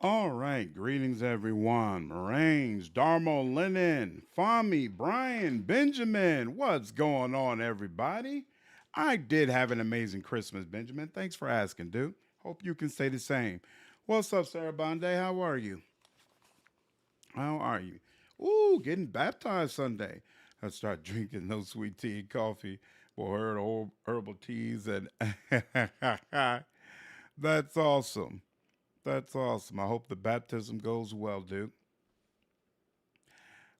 All right, greetings everyone. Moraines, Darmo, Lennon, Fami, Brian, Benjamin. What's going on, everybody? I did have an amazing Christmas, Benjamin. Thanks for asking, dude. Hope you can say the same. What's up, Sarah Bonde? How are you? How are you? Ooh, getting baptized Sunday. I start drinking no sweet tea and coffee or herbal teas, and that's awesome. That's awesome. I hope the baptism goes well, dude.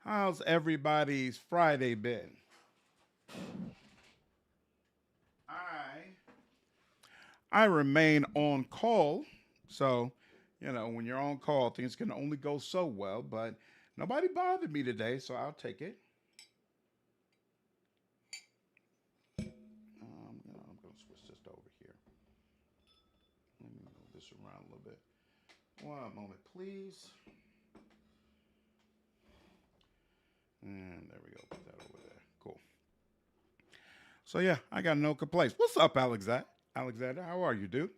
How's everybody's Friday been? I I remain on call, so when you're on call, things can only go so well. But nobody bothered me today, so I'll take it. I'm gonna switch this to over here. Let me move this around a little bit. One moment, please. And there we go. Put that over there. Cool. So yeah, I got no complaints. What's up, Alexander? Alexander, how are you, dude?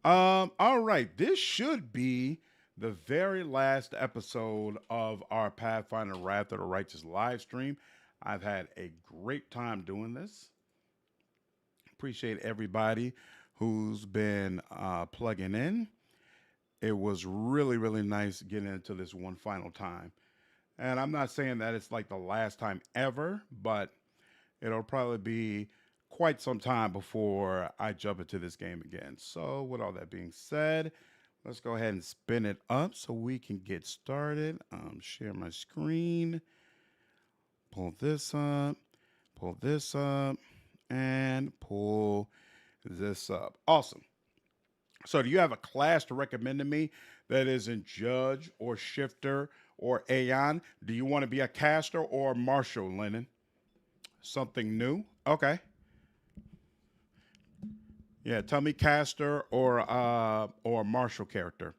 All right. This should be the very last episode of our Pathfinder Wrath of the Righteous live stream. I've had a great time doing this. Appreciate everybody who's been plugging in. It was really, really nice getting into this one final time. And I'm not saying that it's like the last time ever, but it'll probably be quite some time before I jump into this game again. So, with all that being said, let's go ahead and spin it up so we can get started. Share my screen, pull this up, and pull this up. Awesome. So, do you have a class to recommend to me that isn't Judge or Shifter or Aeon? Do you want to be a caster or a marshal, Lennon? Something new? Okay. Yeah, tell me caster or martial character.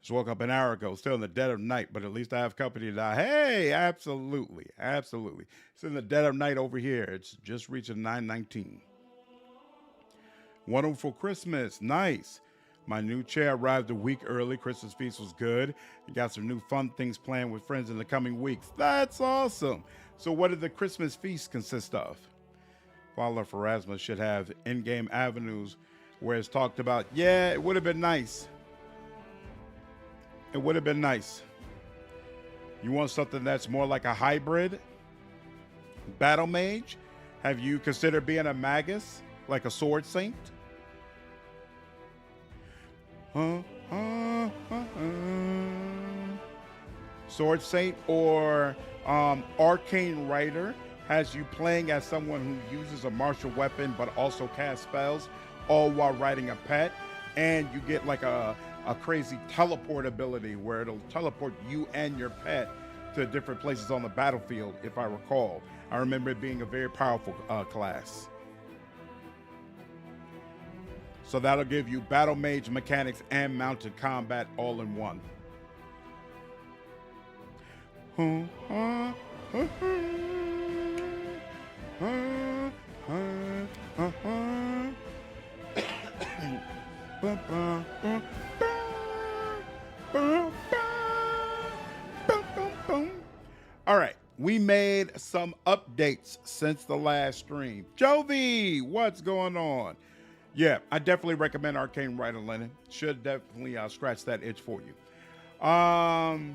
Just woke up an hour ago, still in the dead of night, but at least I have company to die. Hey, absolutely, absolutely. It's in the dead of night over here. It's just reaching 9:19. Wonderful Christmas, nice. My new chair arrived a week early. Christmas feast was good. I got some new fun things planned with friends in the coming weeks. That's awesome. So, what did the Christmas feast consist of? Father for Erasmus should have in-game avenues where it's talked about. Yeah, it would have been nice. It would have been nice. You want something that's more like a hybrid battle mage? Have you considered being a magus, like a sword saint? Uh, uh, uh, Sword saint or arcane rider has you playing as someone who uses a martial weapon but also casts spells, all while riding a pet, and you get like a crazy teleport ability where it'll teleport you and your pet to different places on the battlefield, if I recall. I remember it being a very powerful class. So that'll give you battle mage mechanics and mounted combat all in one. All right, we made some updates since the last stream. Jovi, what's going on? Yeah, I definitely recommend Arcane Rider, Lennon. Should definitely scratch that itch for you. I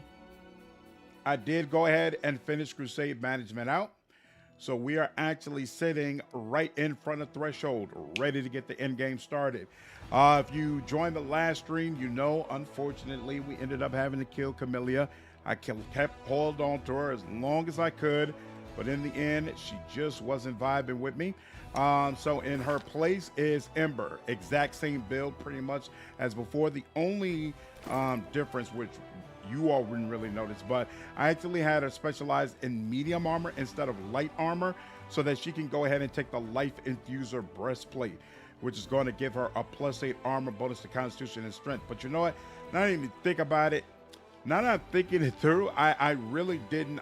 did go ahead and finish Crusade Management out. So we are actually sitting right in front of Threshold, ready to get the end game started. If you joined the last stream, you know, unfortunately, we ended up having to kill Camellia. I kept hold on to her as long as I could, but in the end, she just wasn't vibing with me. So in her place is Ember, exact same build pretty much as before. The only difference, which you all wouldn't really notice, but I actually had her specialized in medium armor instead of light armor so that she can go ahead and take the Life Infuser breastplate, which is going to give her a +8 armor bonus to Constitution and Strength. But you know what? Now I even think about it. Now that I'm thinking it through, I really didn't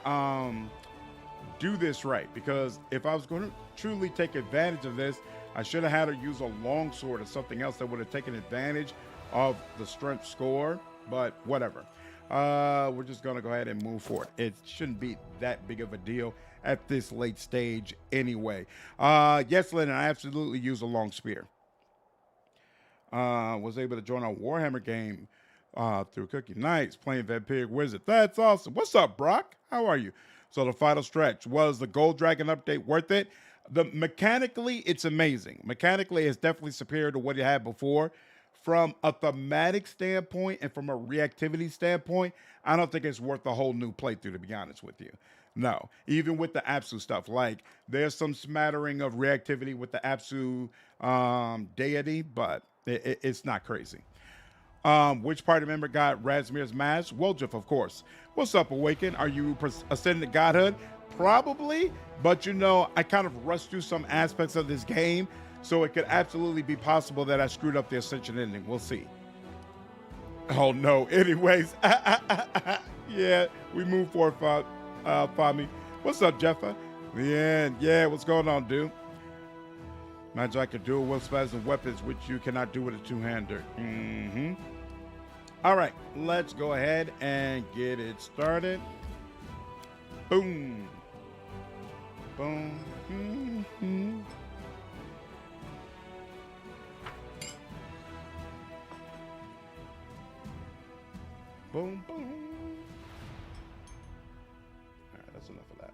do this right, because if I was going to truly take advantage of this, I should have had her use a longsword or something else that would have taken advantage of the strength score. but whatever. We're just going to go ahead and move forward. It shouldn't be that big of a deal at this late stage anyway. Yes, Lennon, I absolutely use a long spear. Was able to join a Warhammer game through Cookie Nights, playing Vampiric Wizard. That's awesome. What's up, Brock? How are you? So the final stretch, was the Gold Dragon update worth it? Mechanically, it's amazing. Mechanically, it's definitely superior to what it had before. From a thematic standpoint and from a reactivity standpoint, I don't think it's worth a whole new playthrough, to be honest with you. No, even with the Apsu stuff, like there's some smattering of reactivity with the Apsu deity, but it's not crazy. Which party member got Razmir's mask? Woljif, of course. What's up, Awaken? Are you ascending to godhood? Probably, but you know, I kind of rushed through some aspects of this game, so it could absolutely be possible that I screwed up the Ascension ending. We'll see. Oh no. Anyways, yeah, we move forward, Fami. What's up, Jeffa? Yeah, what's going on, dude? Imagine I could dual wield spells and weapons, which you cannot do with a two-hander. All right, let's go ahead and get it started. Boom. Boom. Boom, boom. All right, that's enough of that.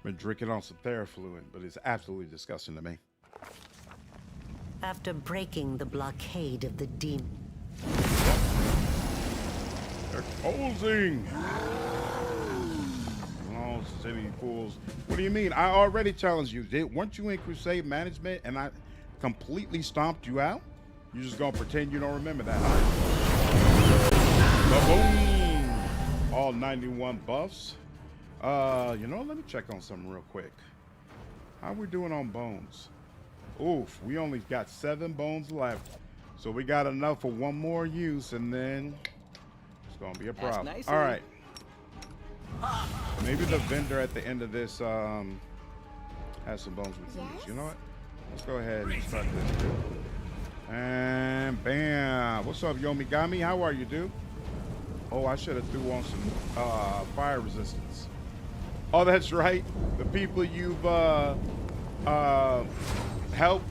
Been drinking on some Therafluid, but it's absolutely disgusting to me. After breaking the blockade of the demon. They're closing. Oh, silly fools. What do you mean? I already challenged you. Weren't you in Crusade Management and I completely stomped you out? You're just going to pretend you don't remember that, huh? Boom. All 91 buffs. You know, let me check on something real quick. How we doing on bones? Oof, we only got 7 bones left. So we got enough for one more use, and then it's going to be a problem. Nice. All right. Maybe the vendor at the end of this has some bones we can use. You know what? Let's go ahead and start this, dude. And bam. What's up, Yomigami? How are you, dude? Oh, I should have threw on some fire resistance. Oh, that's right. The people you've helped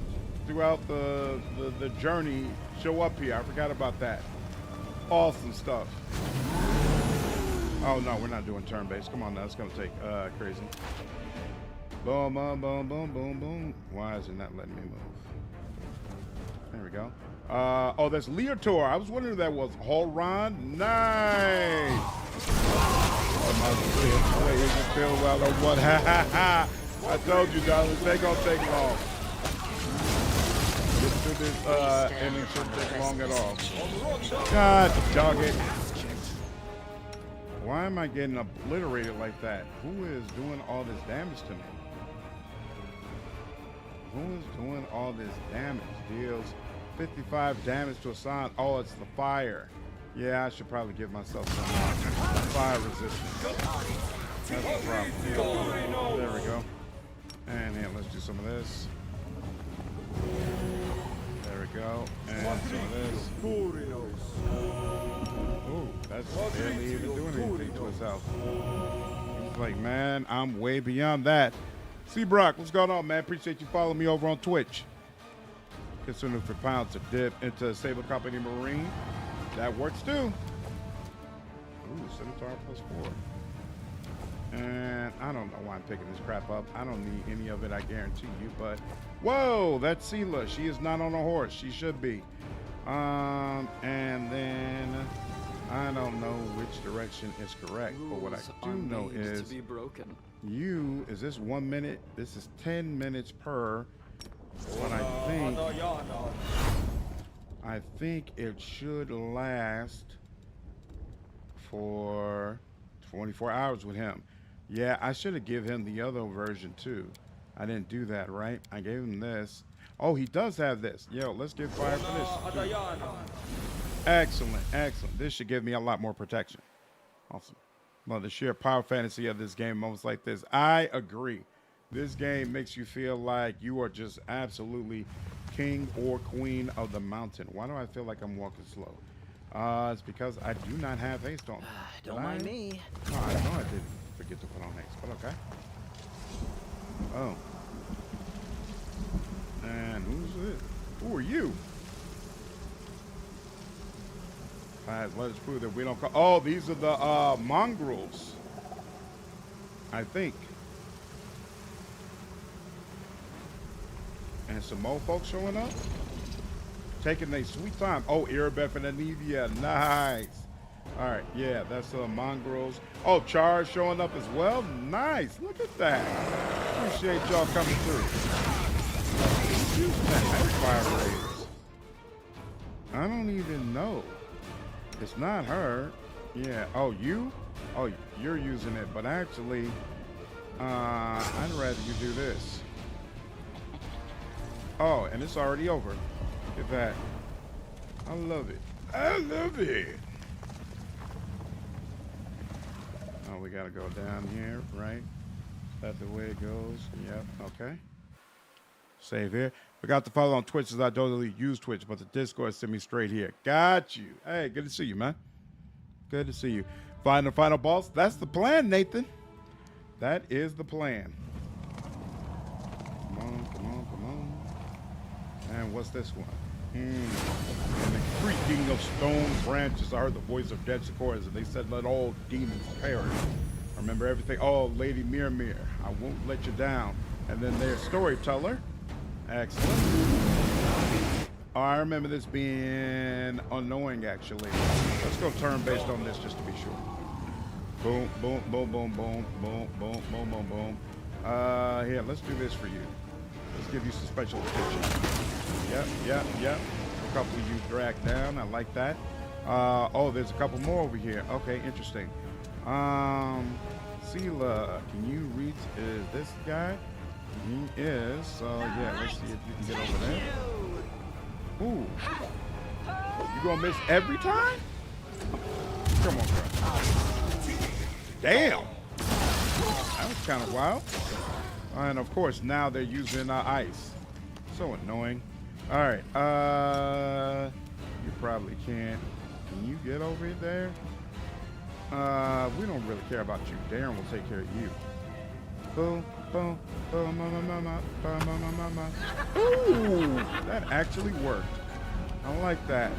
throughout the journey show up here. I forgot about that. Awesome stuff. Oh no, we're not doing turn-based. Come on now, it's gonna take crazy. Boom, boom, boom, boom, boom, boom. Why is it not letting me move? There we go. Oh, that's Leotor. I was wondering if that was Holron. Nice. I told you, darling, they gonna take long. Get through this and it shouldn't take long at all. God dog it. Why am I getting obliterated like that? Who is doing all this damage to me? Who is doing all this damage? Deals 55 damage to a sign. Oh, it's the fire. Yeah, I should probably give myself some fire resistance. That's the problem. There we go. And here, let's do some of this. There we go. And some of this. Ooh, that's barely even doing anything to itself. He's like, man, I'm way beyond that. See, Brock, what's going on, man? Appreciate you following me over on Twitch. Considering for pounds to dip into Sable Company Marine. That works too. Ooh, Scimitar +4. And I don't know why I'm picking this crap up. I don't need any of it, I guarantee you. But, whoa, that's Sela. She is not on a horse. She should be. And then I don't know which direction is correct. But what I do know is is this 1 minute? This is 10 minutes per. But I think it should last for 24 hours with him. Yeah, I should have given him the other version too. I didn't do that, right? I gave him this. Oh, he does have this. Yo, let's give fire for this too. Excellent, excellent. This should give me a lot more protection. Awesome. Well, the sheer power fantasy of this game, moments like this. I agree. This game makes you feel like you are just absolutely king or queen of the mountain. Why do I feel like I'm walking slow? It's because I do not have haste on. Don't mind me. Oh, I know I did forget to put on haste, but okay. Oh. And who's it? Who are you? Let us prove that we don't call. Oh, these are the mongrels. I think. And some more folks showing up. Taking their sweet time. Oh, Erebeth and Anivia. Nice. All right. Yeah, that's the mongrels. Oh, Char's showing up as well. Nice. Look at that. Appreciate y'all coming through. Using that fire raise. I don't even know. It's not her. Yeah. Oh, you? Oh, you're using it. But actually, I'd rather you do this. Oh, and it's already over. Look at that. I love it. I love it. Oh, we got to go down here, right? Is that the way it goes? Yep. Okay. Save here. Forgot to follow on Twitch as I don't really use Twitch, but the Discord sent me straight here. Got you. Hey, good to see you, man. Good to see you. Find the final boss. That's the plan, Nathan. That is the plan. Come on, come on, come on. And what's this one? And the creaking of stone branches. I heard the voice of dead sequoias, and they said, let all demons perish. Remember everything. Oh, Lady Mir, I won't let you down. And then their storyteller. Excellent. Oh, I remember this being unknowing, actually. Let's go turn-based on this just to be sure. Boom, boom, boom, boom, boom, boom, boom, boom, boom, boom. Here, let's do this for you. Let's give you some special attention. Yep. A couple of you dragged down. I like that. Oh, there's a couple more over here. Okay, interesting. Sela, can you reach? Is this guy? He is. So yeah, let's see if you can get over there. Ooh, you gonna miss every time? Come on, bro. Damn, that was kind of wild. And of course, now they're using ice. So annoying. All right. You probably can't. Can you get over there? We don't really care about you. Darren will take care of you. Boom, boom, boom, boom. Ooh, that actually worked. I like that.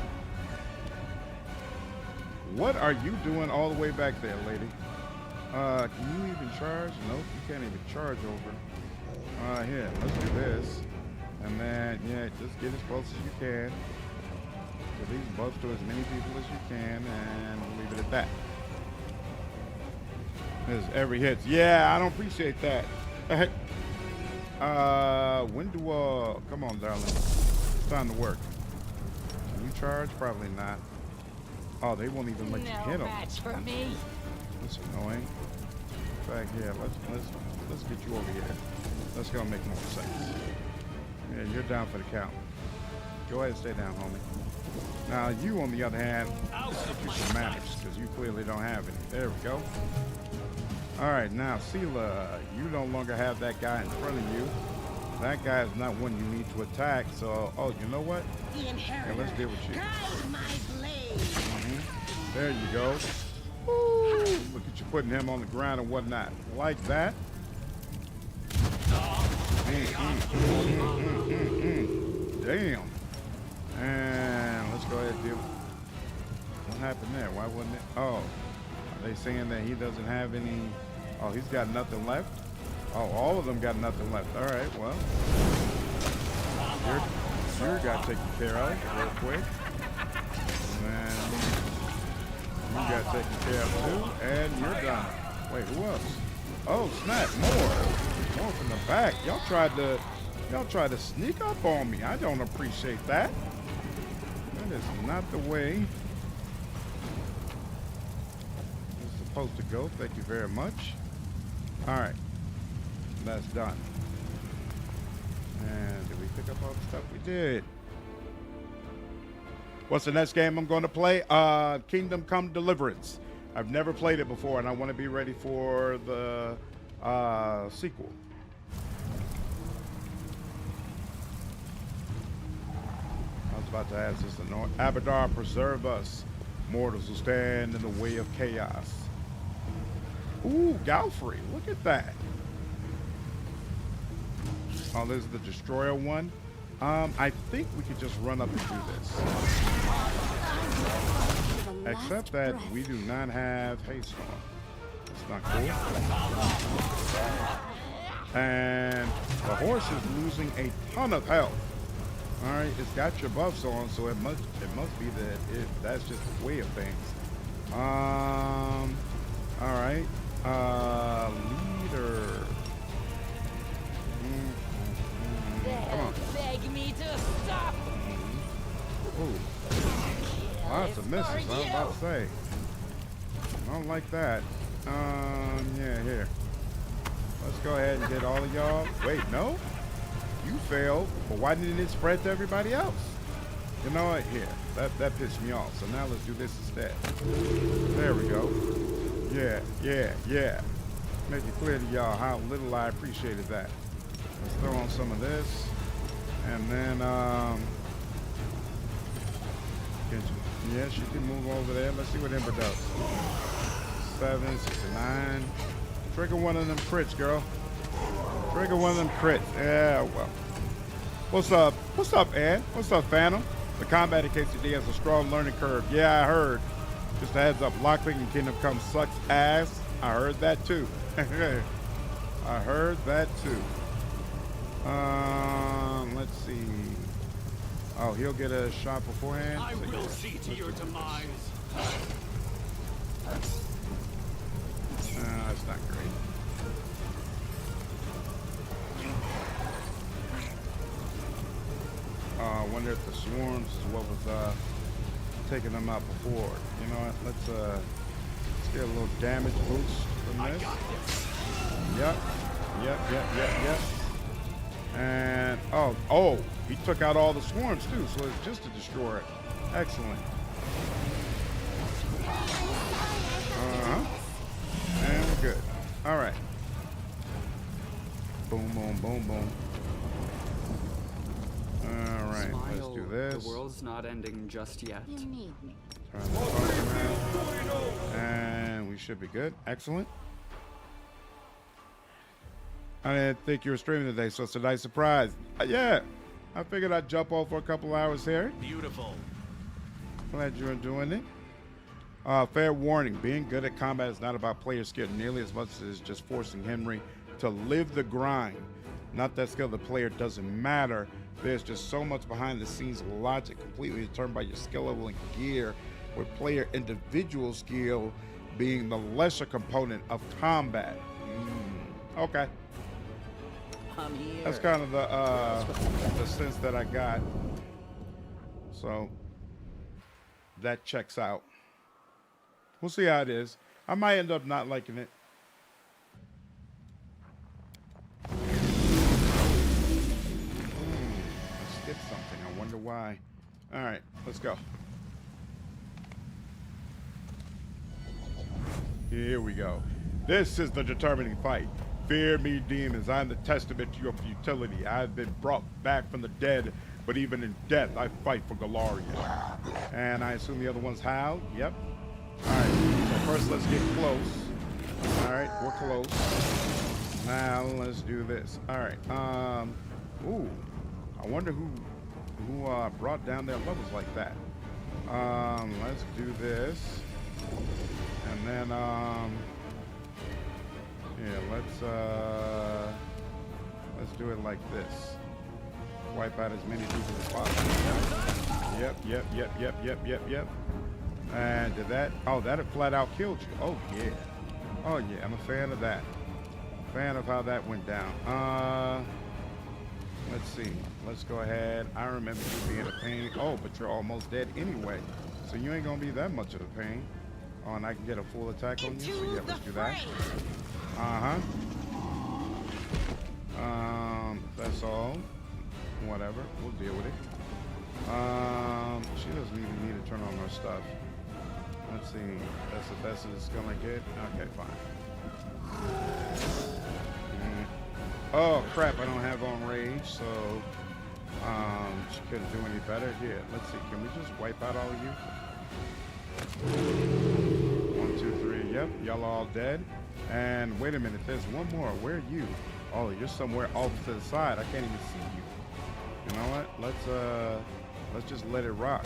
What are you doing all the way back there, lady? Can you even charge? Nope, you can't even charge over. Here, let's do this. And then, yeah, just get as close as you can. So these buffs to as many people as you can, and we'll leave it at that. There's every hit. Yeah, I don't appreciate that. Wenduag, come on, darling. It's time to work. Can you charge? Probably not. Oh, they won't even let you hit them. Match for me. That's annoying. Back here, let's get you over here. Let's go make more sense. Yeah, you're down for the count. Go ahead and stay down, homie. Now, you, on the other hand, let's get you some manners, because you clearly don't have any. There we go. All right, now, Sela, you no longer have that guy in front of you. That guy is not one you need to attack, so, oh, you know what? Yeah, let's deal with you. There you go. Woo! Look at you putting him on the ground and whatnot. Like that. Damn. And let's go ahead and deal. What happened there? Why wasn't it? Oh, are they saying that he doesn't have any? Oh, he's got nothing left? Oh, all of them got nothing left. All right, well. You got taken care of real quick. And you got taken care of too. And you're done. Wait, who else? Oh, snap. More from the back. Y'all tried to sneak up on me. I don't appreciate that. That is not the way it's supposed to go. Thank you very much. All right. That's done. And did we pick up all the stuff? We did. What's the next game I'm going to play? Kingdom Come Deliverance. I've never played it before, and I want to be ready for the sequel. I was about to ask this. Abadar, preserve us. Mortals will stand in the way of chaos. Ooh, Galfrey, look at that. Oh, this is the destroyer one. I think we could just run up and do this. Except that we do not have haste on. That's not cool. And the horse is losing a ton of health. All right, it's got your buffs on, so it must be that that's just the way of things. All right, leader. Come on. Beg me to stop. Ooh, lots of misses. I was about to say. I don't like that. Yeah, here. Let's go ahead and get all of y'all. Wait, no? You failed, but why didn't it spread to everybody else? You know what? Here, that pissed me off. So now let's do this instead. There we go. Yeah. Make it clear to y'all how little I appreciated that. Let's throw on some of this. And then, yeah, she can move over there. Let's see what Ember does. 7, 6, 9. Trigger one of them crits, girl. Trigger one of them crits. Yeah, well. What's up? What's up, Ed? What's up, Phantom? The combat in KCD has a strong learning curve. Yeah, I heard. Just a heads up, lockpicking Kingdom Come sucks ass. I heard that too. I heard that too. Let's see. Oh, he'll get a shot beforehand. I will see to your demise. That's not great. I wonder if the swarms is what was taking them out before. You know what? Let's get a little damage boost from this. Yep. And oh, he took out all the swarms too, so it's just a destroyer. Excellent. And we're good. All right. Boom, boom, boom, boom. All right, let's do this. The world's not ending just yet. Turn the party around. And we should be good. Excellent. I didn't think you were streaming today, so it's a nice surprise. Yeah, I figured I'd jump off for a couple hours here. Beautiful. Glad you're doing it. Fair warning, being good at combat is not about player skill nearly as much as just forcing Henry to live the grind. Not that skill of the player doesn't matter. There's just so much behind the scenes logic completely determined by your skill level and gear, with player individual skill being the lesser component of combat. Okay. I'm here. That's kind of the sense that I got. So that checks out. We'll see how it is. I might end up not liking it. I skipped something. I wonder why. All right, let's go. Here we go. This is the determining fight. Fear me, demons. I am the testament to your futility. I have been brought back from the dead, but even in death, I fight for Galarian. And I assume the other one's Hal? Yep. All right, so first let's get close. All right, we're close. Now let's do this. All right. Ooh, I wonder who brought down their levels like that. Let's do this, and then yeah, let's do it like this. Wipe out as many people as possible. Yep. And did that? Oh, that flat out killed you. Oh yeah. Oh yeah. I'm a fan of that. Fan of how that went down. Let's see. Let's go ahead. I remember you being a pain. Oh, but you're almost dead anyway, so you ain't gonna be that much of a pain. Oh, and I can get a full attack on you. So yeah, let's do that. That's all. Whatever. We'll deal with it. She doesn't even need to turn on her stuff. Let's see. That's the best it's gonna get. Okay, fine. Oh crap! I don't have on rage, so she couldn't do any better. Here, let's see. Can we just wipe out all of you? 1, 2, 3. Yep, y'all all dead. And wait a minute, there's one more. Where are you? Oh, you're somewhere off to the side. I can't even see you. You know what? Let's just let it rock.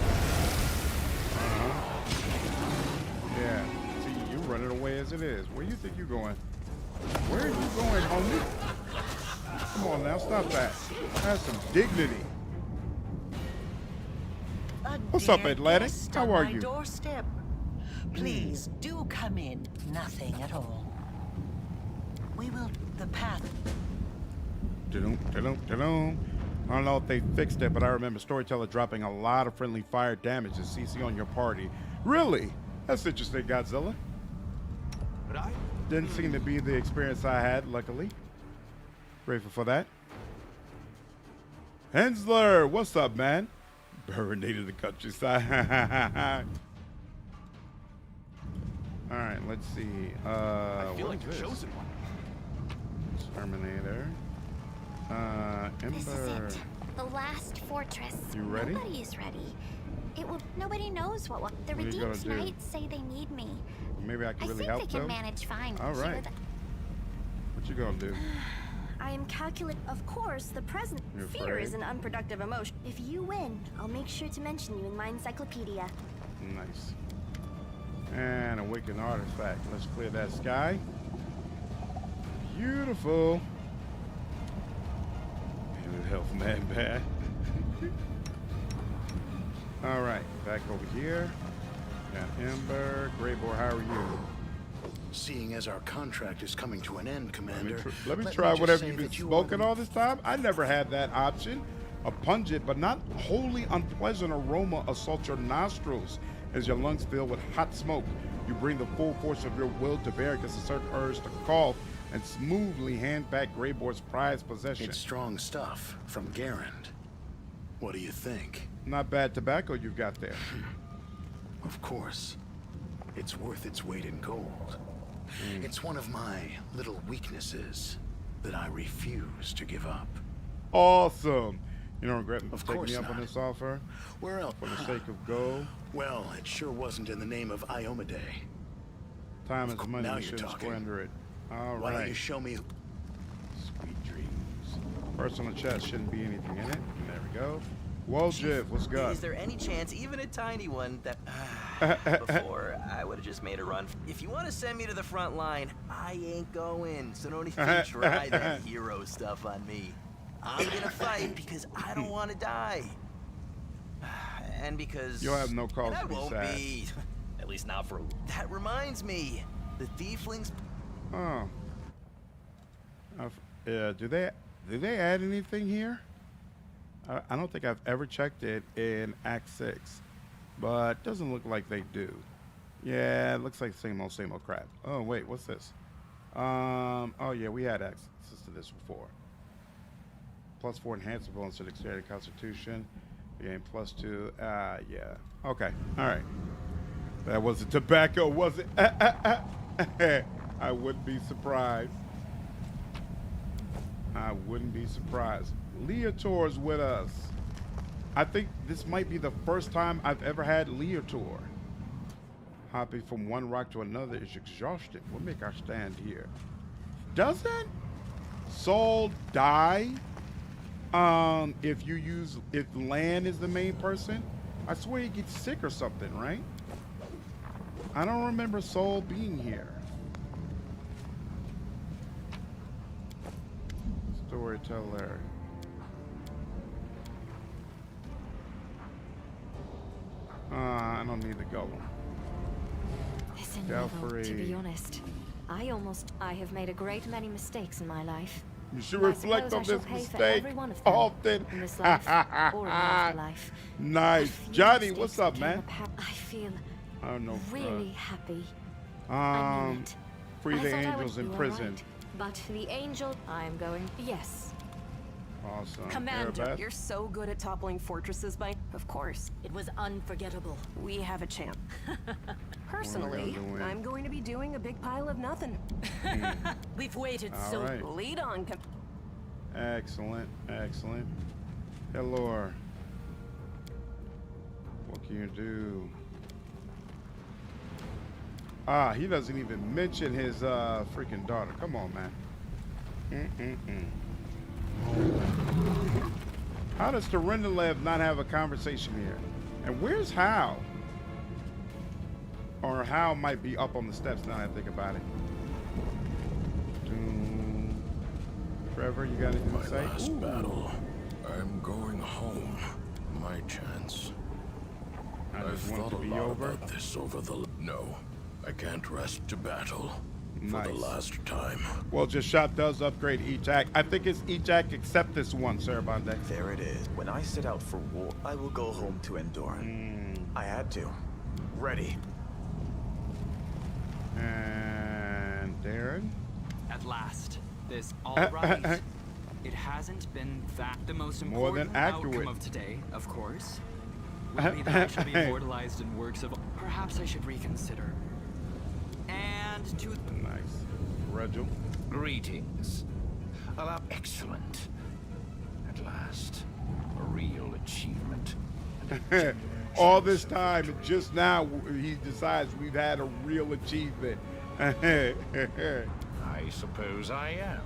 Yeah. See, you running away as it is. Where you think you're going? Where are you going, homie? Come on now, stop that. Have some dignity. What's up, Atlantic? How are you? Doorstep. Please do come in. Nothing at all. We will. The path. Da-dum. I don't know if they fixed it, but I remember Storyteller dropping a lot of friendly fire damage to CC on your party. Really? That's interesting, Godzilla. But I Didn't seem to be the experience I had, luckily. Grateful for that. Hensler, what's up, man? Burinated the countryside. All right, let's see. feel what like is you're this? chosen one. Terminator. This is Ember. it. The last fortress. You ready? Nobody is ready. It will. Nobody knows what. The What are you gonna redeemed do? knights say they need me. Maybe I can I really think help they can them. manage fine. All Here right. What you gonna do? I am calculating. Of course, the present You're fear afraid? is an unproductive emotion. If you win, I'll make sure to mention you in my encyclopedia. Nice. And awaken artifact. Let's clear that sky. Beautiful. Good health, man, bad. All right, back over here. Got Ember. Greybor, how are you? Seeing as our contract is coming to an end, Commander. Let me let try just whatever say you've been that you are smoking the- all this time. I never had that option. A pungent but not wholly unpleasant aroma assaults your nostrils as your lungs fill with hot smoke. You bring the full force of your will to bear against a certain urge to cough and smoothly hand back Greybor's prized possession. It's strong stuff from Garand. What do you think? Not bad tobacco you've got there. Of course. It's worth its weight in gold. It's one of my little weaknesses that I refuse to give up. Awesome. You don't regret Of taking course me up on not. this offer Where else? for the sake of gold? Well, it sure wasn't in the name of Iomade. Time is course, money. now You you're shouldn't talking. squander it. All Why don't you right. show me? Sweet dreams. Personal chest shouldn't be anything in it. There we go. Woljif, what's good? Is there any chance, even a tiny one, that before I would have just made a run? If you want to send me to the front line, I ain't going. So don't even try that hero stuff on me. I'm gonna fight because I don't want to die, and because You'll have no cause and I to be won't sad. be. At least not for. That reminds me, the tieflings. Oh. Yeah, do they add anything here? I don't think I've ever checked it in Act 6, but doesn't look like they do. Yeah, it looks like same old crap. Oh wait, what's this? Oh yeah, we had access to this before. +4 enhancement bonus to dexterity and constitution. Again, +2. Yeah. Okay. All right. That wasn't tobacco, was it? I wouldn't be surprised. I wouldn't be surprised. Leotor's with us. I think this might be the first time I've ever had Leotor. Hopping from one rock to another is exhausting. What make our stand here? Doesn't Soul die if Lan is the main person? I swear he gets sick or something, right? I don't remember Soul being here. Storyteller. I don't need the golem. Listen, Galfrey. Neville, to be honest, I have made a great many mistakes in my life. You should I reflect suppose on I this shall pay for mistake every one of them often. in this life or in afterlife. Nice. A few Johnny, mistakes what's up, became man? I feel I don't know. really happy. I mean it. Free I the thought I angels would in be prison. alright, but the angel, I'm going. Yes. Awesome. Commander, Arabeth? you're so good at toppling fortresses by... Of course. It was unforgettable. We have a champ. Personally, do we? I'm going to be doing a big pile of nothing. We've waited All so right. Lead on, Excellent. Excellent. Hello. What can you do? Ah, he doesn't even mention his freaking daughter. Come on, man. How does Terendelev not have a conversation here? And where's Hal? Or Hal might be up on the steps now that I think about it. Trevor, you got anything to say? My last battle. I'm going home. My chance. I've thought a lot about this over the... No, I can't rest to battle for the last time. Well, just shot does upgrade each act. I think it's each act except this one, Sir Bondex. There it is. When I set out for war, I will go home to Endoran. I had to. Ready. And Darren? At last. This all right. It hasn't been that. The most important outcome of today, of course, will be that I shall be immortalized in works of... Perhaps I should reconsider. And to... Nice. Regil. Greetings. Excellent. At last, a real achievement. All this time, and just now he decides we've had a real achievement. I suppose I am.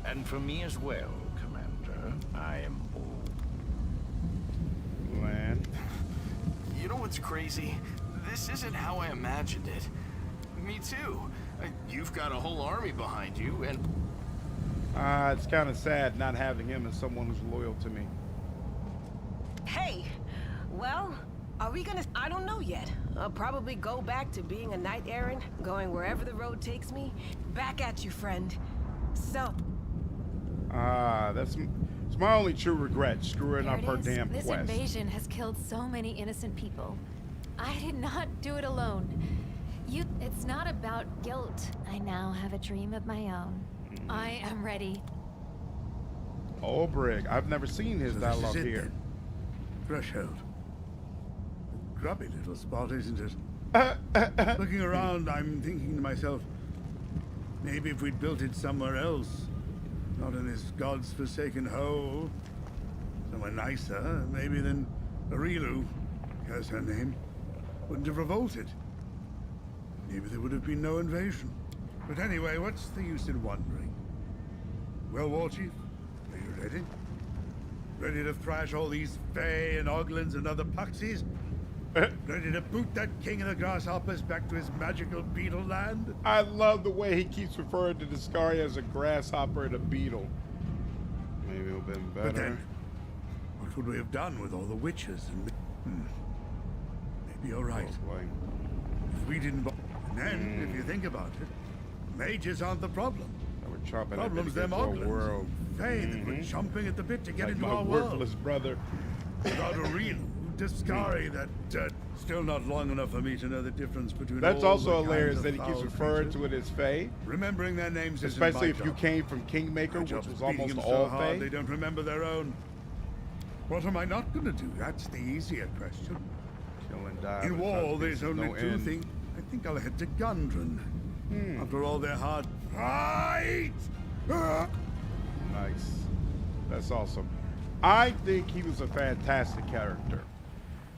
And for me as well, Commander. I am old. Land. You know what's crazy? This isn't how I imagined it. Me too. You've got a whole army behind you, and... It's kind of sad not having him as someone who's loyal to me. Hey, well, are we gonna... I don't know yet. I'll probably go back to being a knight errant, going wherever the road takes me. Back at you, friend. So... It's my only true regret, screwing up her damn This quest. invasion has killed so many innocent people. I did not do it alone. It's not about guilt. I now have a dream of my own. I am ready. Olbrich, I've never seen his dialogue this is it, here. then. Threshold. A grubby little spot, isn't it? Looking around, I'm thinking to myself, maybe if we'd built it somewhere else, not in this god's forsaken hole, somewhere nicer, maybe then Areelu, as her name, wouldn't have revolted. Maybe there would have been no invasion. But anyway, what's the use in wondering? Well, War Chief, are you ready? Ready to thrash all these Fae and Oglins and other Puxies? Ready to boot that king of the grasshoppers back to his magical beetle land? I love the way he keeps referring to Discari as a grasshopper and a beetle. Maybe it'll be better. But then, what would we have done with all the witches and... Maybe you're right. If we didn't... And then, if you think about it, mages aren't the problem. Problem's them Oglins. Fae that were chomping at the bit to get like into my our world. worthless brother. Without Areelu, Discari, that still not long enough for me to know the difference between. That's all also the hilarious kinds that of he keeps foul referring creatures. to it as Fae. Remembering their names is especially if you came from Kingmaker, which was almost all so Fae. They don't remember their own. What am I not going to do? That's the easier question. Kill and die. In war, there's only no two end. things. I think I'll head to Gundren. After all their hard fight. Nice. That's awesome. I think he was a fantastic character.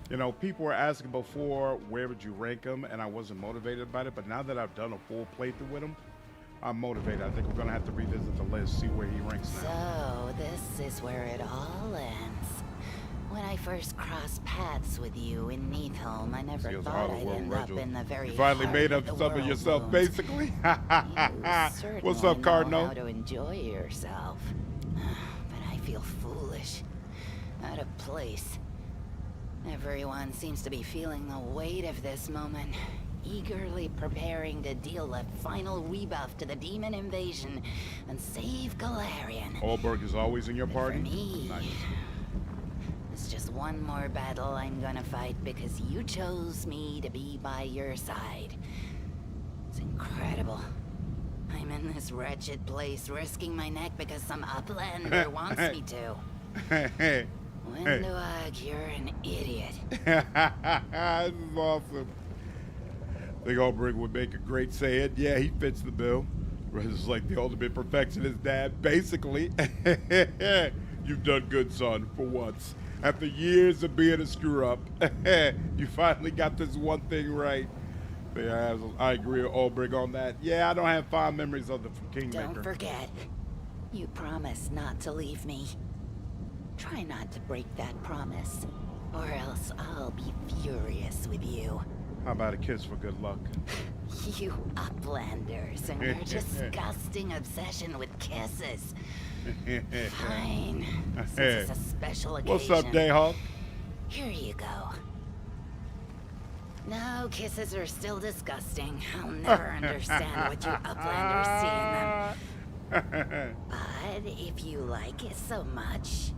You know, people were asking before, where would you rank him? And I wasn't motivated by it. But now that I've done a full playthrough with him, I'm motivated. I think we're going to have to revisit the list, see where he ranks now. So, this is where it all ends. When I first crossed paths with you in Neathholm, I never thought I'd end up in the very You finally heart made of up the something world yourself, wounds. basically. What's up, Know Cardinal? how to enjoy yourself. But I feel foolish. Out of place. Everyone seems to be feeling the weight of this moment. Eagerly preparing to deal a final rebuff to the demon invasion and save Galarian. Olberg is always in your party? For me, Nice. it's just one more battle I'm gonna fight because you chose me to be by your side. It's incredible. I'm in this wretched place risking my neck because some uplander wants me to. Wenduag, you're an idiot. This is awesome. I think Olberg would make a great Saiyan. Yeah, he fits the bill. It's like the ultimate perfectionist dad, basically. You've done good, son, for once. After years of being a screw-up, you finally got this one thing right. Yeah, I agree with Olbrich on that. Yeah, I don't have fond memories of the Kingmaker. Don't forget, you promised not to leave me. Try not to break that promise, or else I'll be furious with you. How about a kiss for good luck? You uplanders and your disgusting obsession with kisses. Fine. Since it's a special occasion. What's up, Dayhawk? Here you go. No, kisses are still disgusting. I'll never understand what you uplanders see in them. But if you like it so much,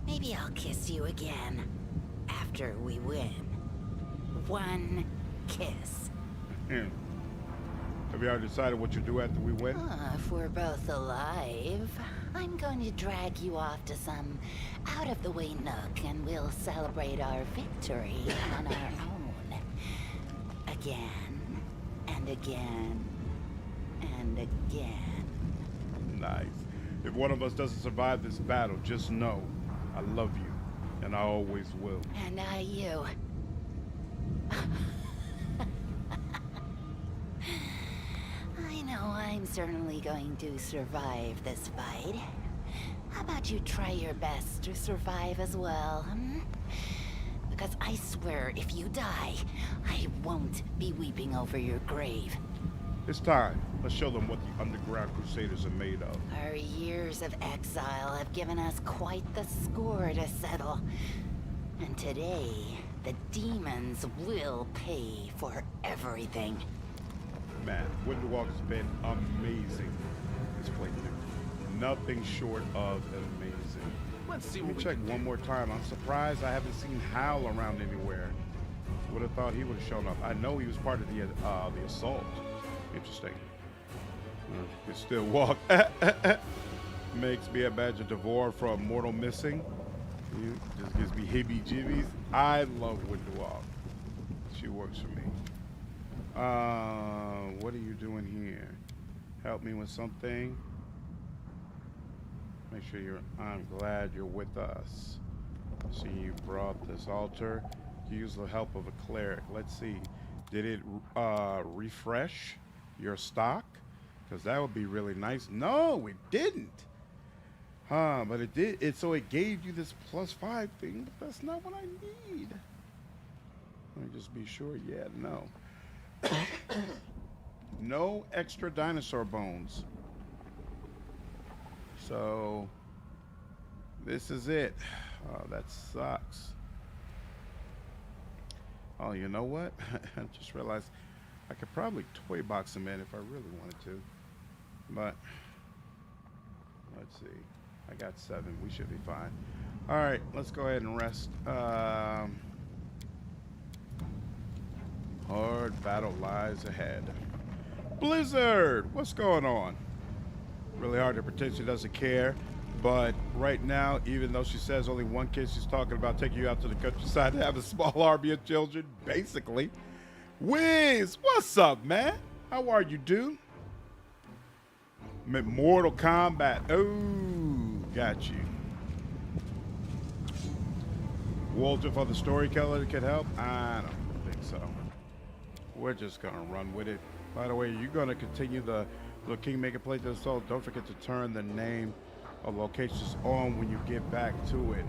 maybe I'll kiss you again after we win. One kiss. Have you already decided what you do after we win? If we're both alive, I'm going to drag you off to some out-of-the-way nook and we'll celebrate our victory on our own. Again, and again, and again. Nice. If one of us doesn't survive this battle, just know I love you, and I always will. And I you. I know I'm certainly going to survive this fight. How about you try your best to survive as well, hmm? Because I swear, if you die, I won't be weeping over your grave. It's time. Let's show them what the underground crusaders are made of. Our years of exile have given us quite the score to settle. And today, the demons will pay for everything. Man, Wenduag's been amazing this playthrough. Nothing short of amazing. Let's see Let what me we check can one do. more time. I'm surprised I haven't seen Hal around anywhere. Would have thought he would have shown up. I know he was part of the assault. Interesting. He can still walk. Makes me imagine Devore from Mortal Missing. He just gives me heebie-jeebies. I love Wenduag. She works for me. What are you doing here? Help me with something. Make sure I'm glad you're with us. See, you brought this altar. Use the help of a cleric. Let's see. Did it refresh your stock? Because that would be really nice. No, it didn't. But it did. So it gave you this +5 thing, but that's not what I need. Let me just be sure. Yeah, no. No extra dinosaur bones. So this is it. Oh, that sucks. Oh, you know what? I just realized I could probably toy box him in if I really wanted to. But let's see. I got 7. We should be fine. All right, let's go ahead and rest. Hard battle lies ahead. Blizzard, what's going on? Really hard to pretend she doesn't care, but right now, even though she says only one kid, she's talking about taking you out to the countryside to have a small army of children, basically. Wiz, what's up, man? How are you, dude? Mortal Kombat. Oh, got you. Walter for the storyteller could help? I don't think so. We're just gonna run with it. By the way, you're gonna continue the Kingmaker playthrough assault. Don't forget to turn the name of locations on when you get back to it.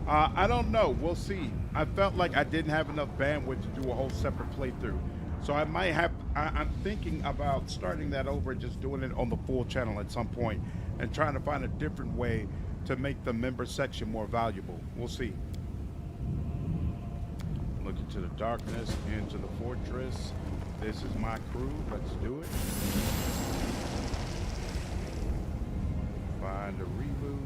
I don't know. We'll see. I felt like I didn't have enough bandwidth to do a whole separate playthrough. So I might have, I'm thinking about starting that over and just doing it on the full channel at some point and trying to find a different way to make the member section more valuable. We'll see. Look into the darkness, into the fortress. This is my crew. Let's do it. Find Areelu.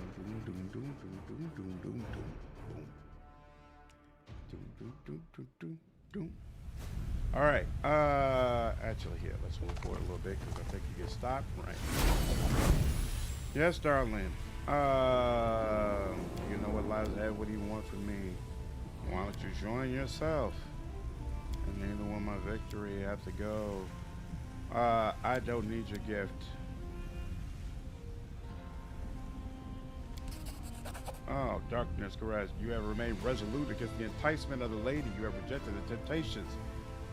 Boom, boom, boom, boom, boom, boom, boom, boom. All right. Actually, here, let's move forward a little bit because I think you get stopped. Right. Yes, darling. You know what lies ahead? What do you want from me? Why don't you join yourself? And neither will my victory have to go. I don't need your gift. Oh, darkness, caress. You have remained resolute against the enticement of the lady. You have rejected the temptations.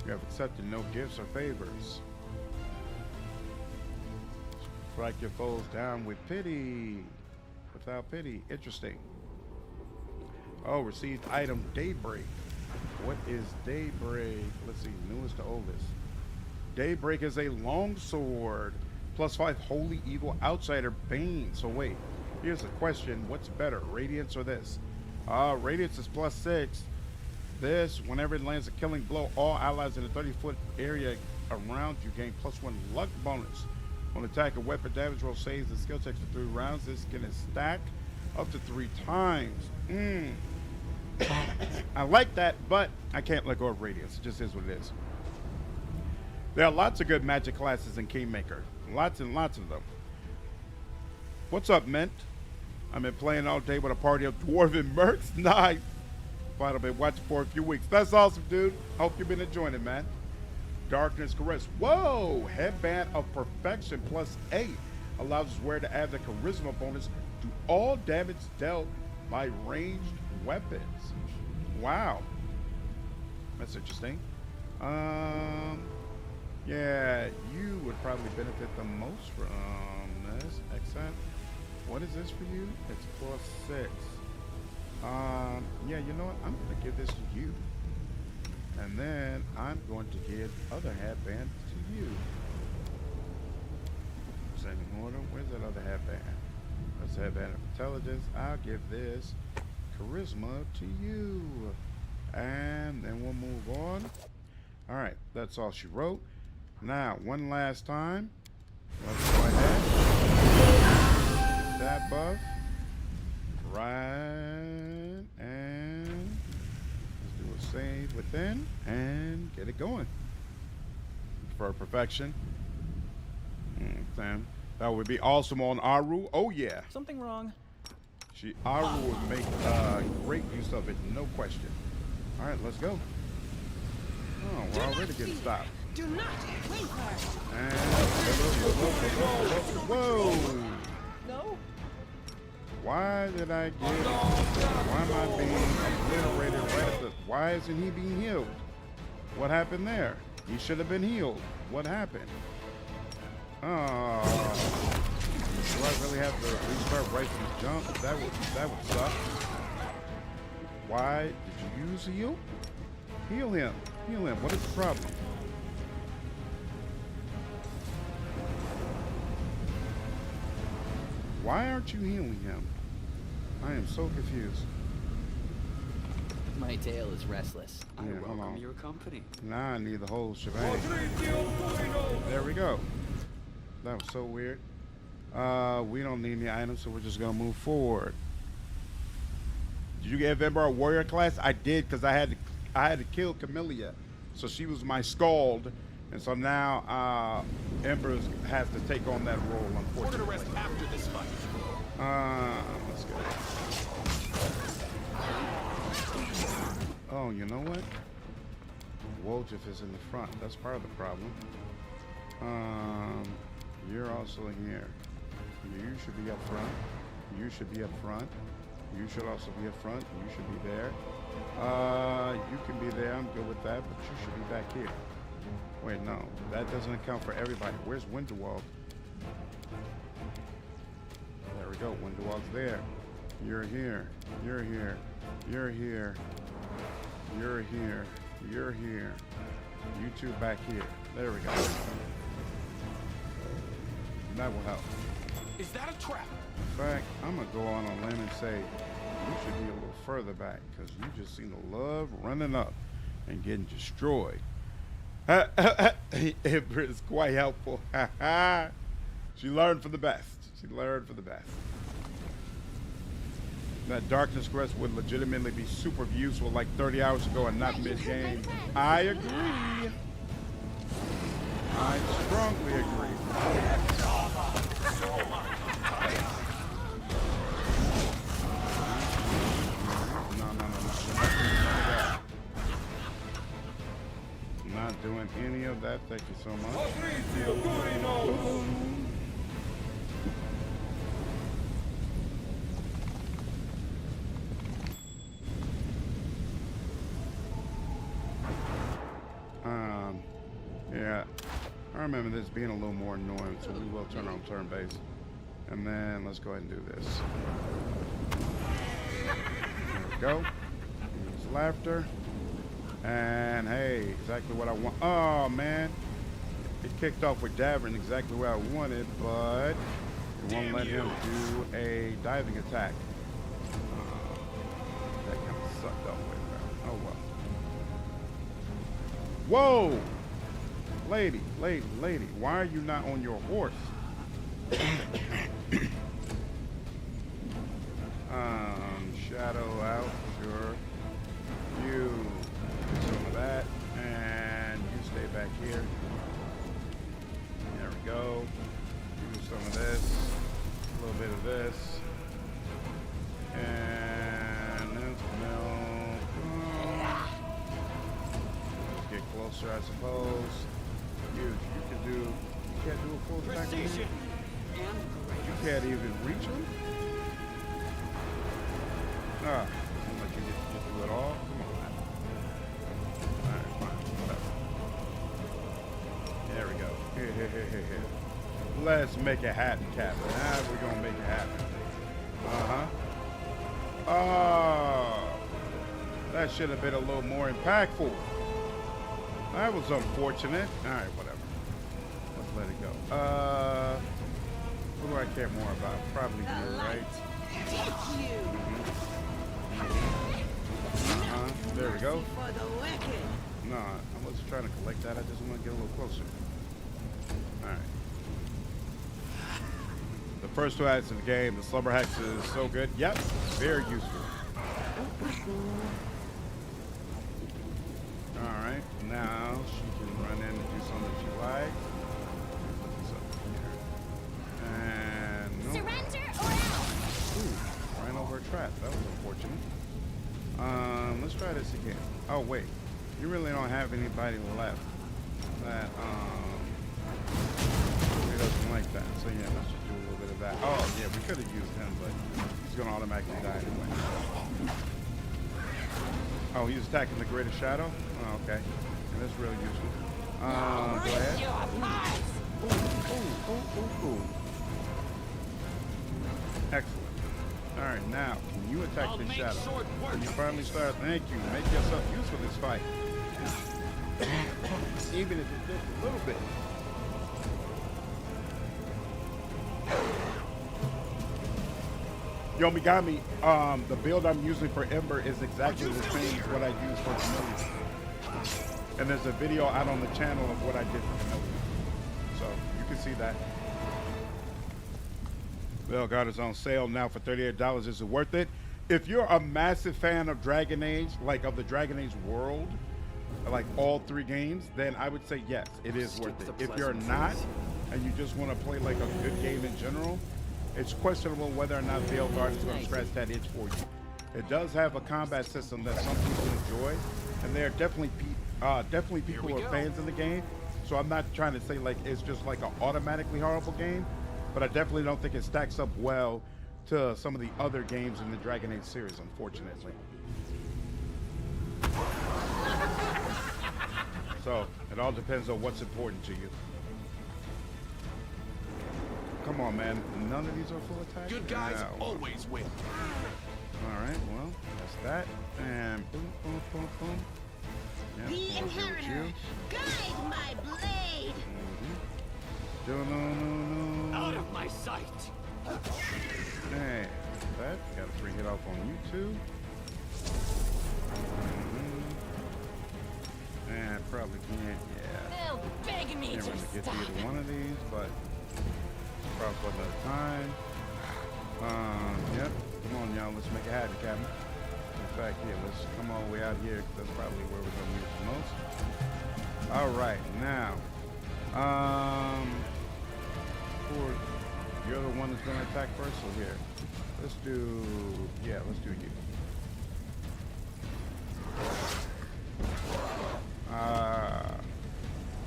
You have accepted no gifts or favors. Strike your foes down with pity. Without pity. Interesting. Oh, received item Daybreak. What is Daybreak? Let's see, newest to oldest. Daybreak is a longsword. +5 holy evil outsider bane. So wait, here's a question. What's better, Radiance or this? Radiance is +6. This, whenever it lands a killing blow, all allies in a 30-foot area around you gain +1 luck bonus. On attack, a weapon damage roll saves the skill takes for 3 rounds. This can stack up to 3 times. I like that, but I can't let go of Radiance. It just is what it is. There are lots of good magic classes in Kingmaker. Lots and lots of them. What's up, Mint? I've been playing all day with a party of dwarven mercs. Nice. I've been watching for a few weeks. That's awesome, dude. Hope you've been enjoying it, man. Darkness Caress. Whoa! Headband of Perfection +8 allows us wearer to add the charisma bonus to all damage dealt by ranged weapons. Wow. That's interesting. Yeah, you would probably benefit the most from this. Except, what is this for you? It's +6. Yeah, you know what? I'm going to give this to you. And then I'm going to give other headband to you. Same order. Where's that other headband? That's headband of intelligence. I'll give this charisma to you. And then we'll move on. All right, that's all she wrote. Now, one last time. Let's go ahead. That buff. Right. And let's do a save within and get it going. For perfection. Sam, that would be awesome on Areelu. Oh, yeah. Something wrong. Areelu would make great use of it, no question. All right, let's go. Oh, we're already getting stopped. Do not waver. And whoa! No. Why did I get? Why am I being obliterated right at the? Why isn't he being healed? What happened there? He should have been healed. What happened? Oh. Do I really have to restart right from the jump? That would suck. Why did you use heal? Heal him. Heal him. What is the problem? Why aren't you healing him? I am so confused. My tail is restless. Yeah, I welcome your company. Now I need the whole shebang. There we go. That was so weird. We don't need any items, so we're just gonna move forward. Did you get Ember warrior class? I did, because I had to kill Camellia, so she was my scald, and so now Ember has to take on that role. Unfortunately. We're gonna rest after this fight. Let's go. Oh, you know what? Woljif is in the front. That's part of the problem. You're also here. You should be up front. You should be up front. You should also be up front. You should be there. You can be there. I'm good with that, but you should be back here. Wait, no. That doesn't account for everybody. Where's Wenduag? There we go. Wenduag's there. You're here. You're here. You're here. You're here. You're here. You two back here. There we go. That will help. Is that a trap? In fact, I'm going to go on a limb and say you should be a little further back, because you just seem to love running up and getting destroyed. It is quite helpful. She learned from the best. She learned from the best. That Darkness Crest would legitimately be super useful like 30 hours ago and not mid-game. I agree. I strongly agree. No. Not doing any of that. Thank you so much. Yeah, I remember this being a little more annoying, so we will turn on turn base. And then let's go ahead and do this. There we go. Use laughter. And hey, exactly what I want. Oh man, it kicked off with Davern exactly what I wanted, but it won't let him do a diving attack. That kind of sucked all the way around. Oh well. Whoa! Lady, why are you not on your horse? Shadow out, sure. You do some of that, and you stay back here. There we go. Do some of this, a little bit of this, and this milk. Let's get closer, I suppose. You can't do a full attack. You can't even reach him? Ah, doesn't let you get through it all. Come on, man. Alright, fine, whatever. There we go. Here. Let's make it happen, Captain. Now we're gonna make it happen. Oh, that should have been a little more impactful. That was unfortunate. Alright, whatever. Let's let it go. What do I care more about? Probably you, right? There we go. No, I wasn't trying to collect that. I just want to get a little closer. Alright. The first two acts of the game, the Slumber Hex is so good. Yep, very useful. Alright, now she can run in and do something she likes. Put this up here. And nope. Surrender or else. Ooh, ran over a trap. That was unfortunate. Let's try this again. Oh wait, you really don't have anybody left that really doesn't like that. So yeah, let's just do a little bit of that. Oh yeah, we could have used him, but he's gonna automatically die anyway. Oh, he's attacking the greatest shadow? Oh, okay. And that's really useful. Go ahead. Ooh. Excellent. Alright, now, can you attack this shadow? When you finally start, thank you. Make yourself useful this fight. Even if it's just a little bit. Yo, Megami, the build I'm using for Ember is exactly the same as what I use for Familiar. And there's a video out on the channel of what I did for Familiar. So, you can see that. Veilguard is on sale now for $38. Is it worth it? If you're a massive fan of Dragon Age, like of the Dragon Age world, like all three games, then I would say yes, it is worth it. If you're not, and you just want to play like a good game in general, it's questionable whether or not Veilguard is going to scratch that itch for you. It does have a combat system that some people enjoy, and there are definitely people who are fans of the game. So I'm not trying to say like it's just like an automatically horrible game, but I definitely don't think it stacks up well to some of the other games in the Dragon Age series, unfortunately. So it all depends on what's important to you. Come on, man. None of these are full attack? Good guys always win. All right, well, that's that. And boom, boom, boom, boom. Yeah, The Inheritor, guide my blade. No. Out of my sight. Hey, that got a free hit off on you too. And probably can't. Yeah. They'll beg me Can't to really get to stop. either one of these, but probably for another time. Yep. Come on, y'all. Let's make it happen, Captain. In fact, yeah, let's come all the way out here. That's probably where we're gonna use the most. All right, now You're the one that's going to attack first, so here. Let's do you.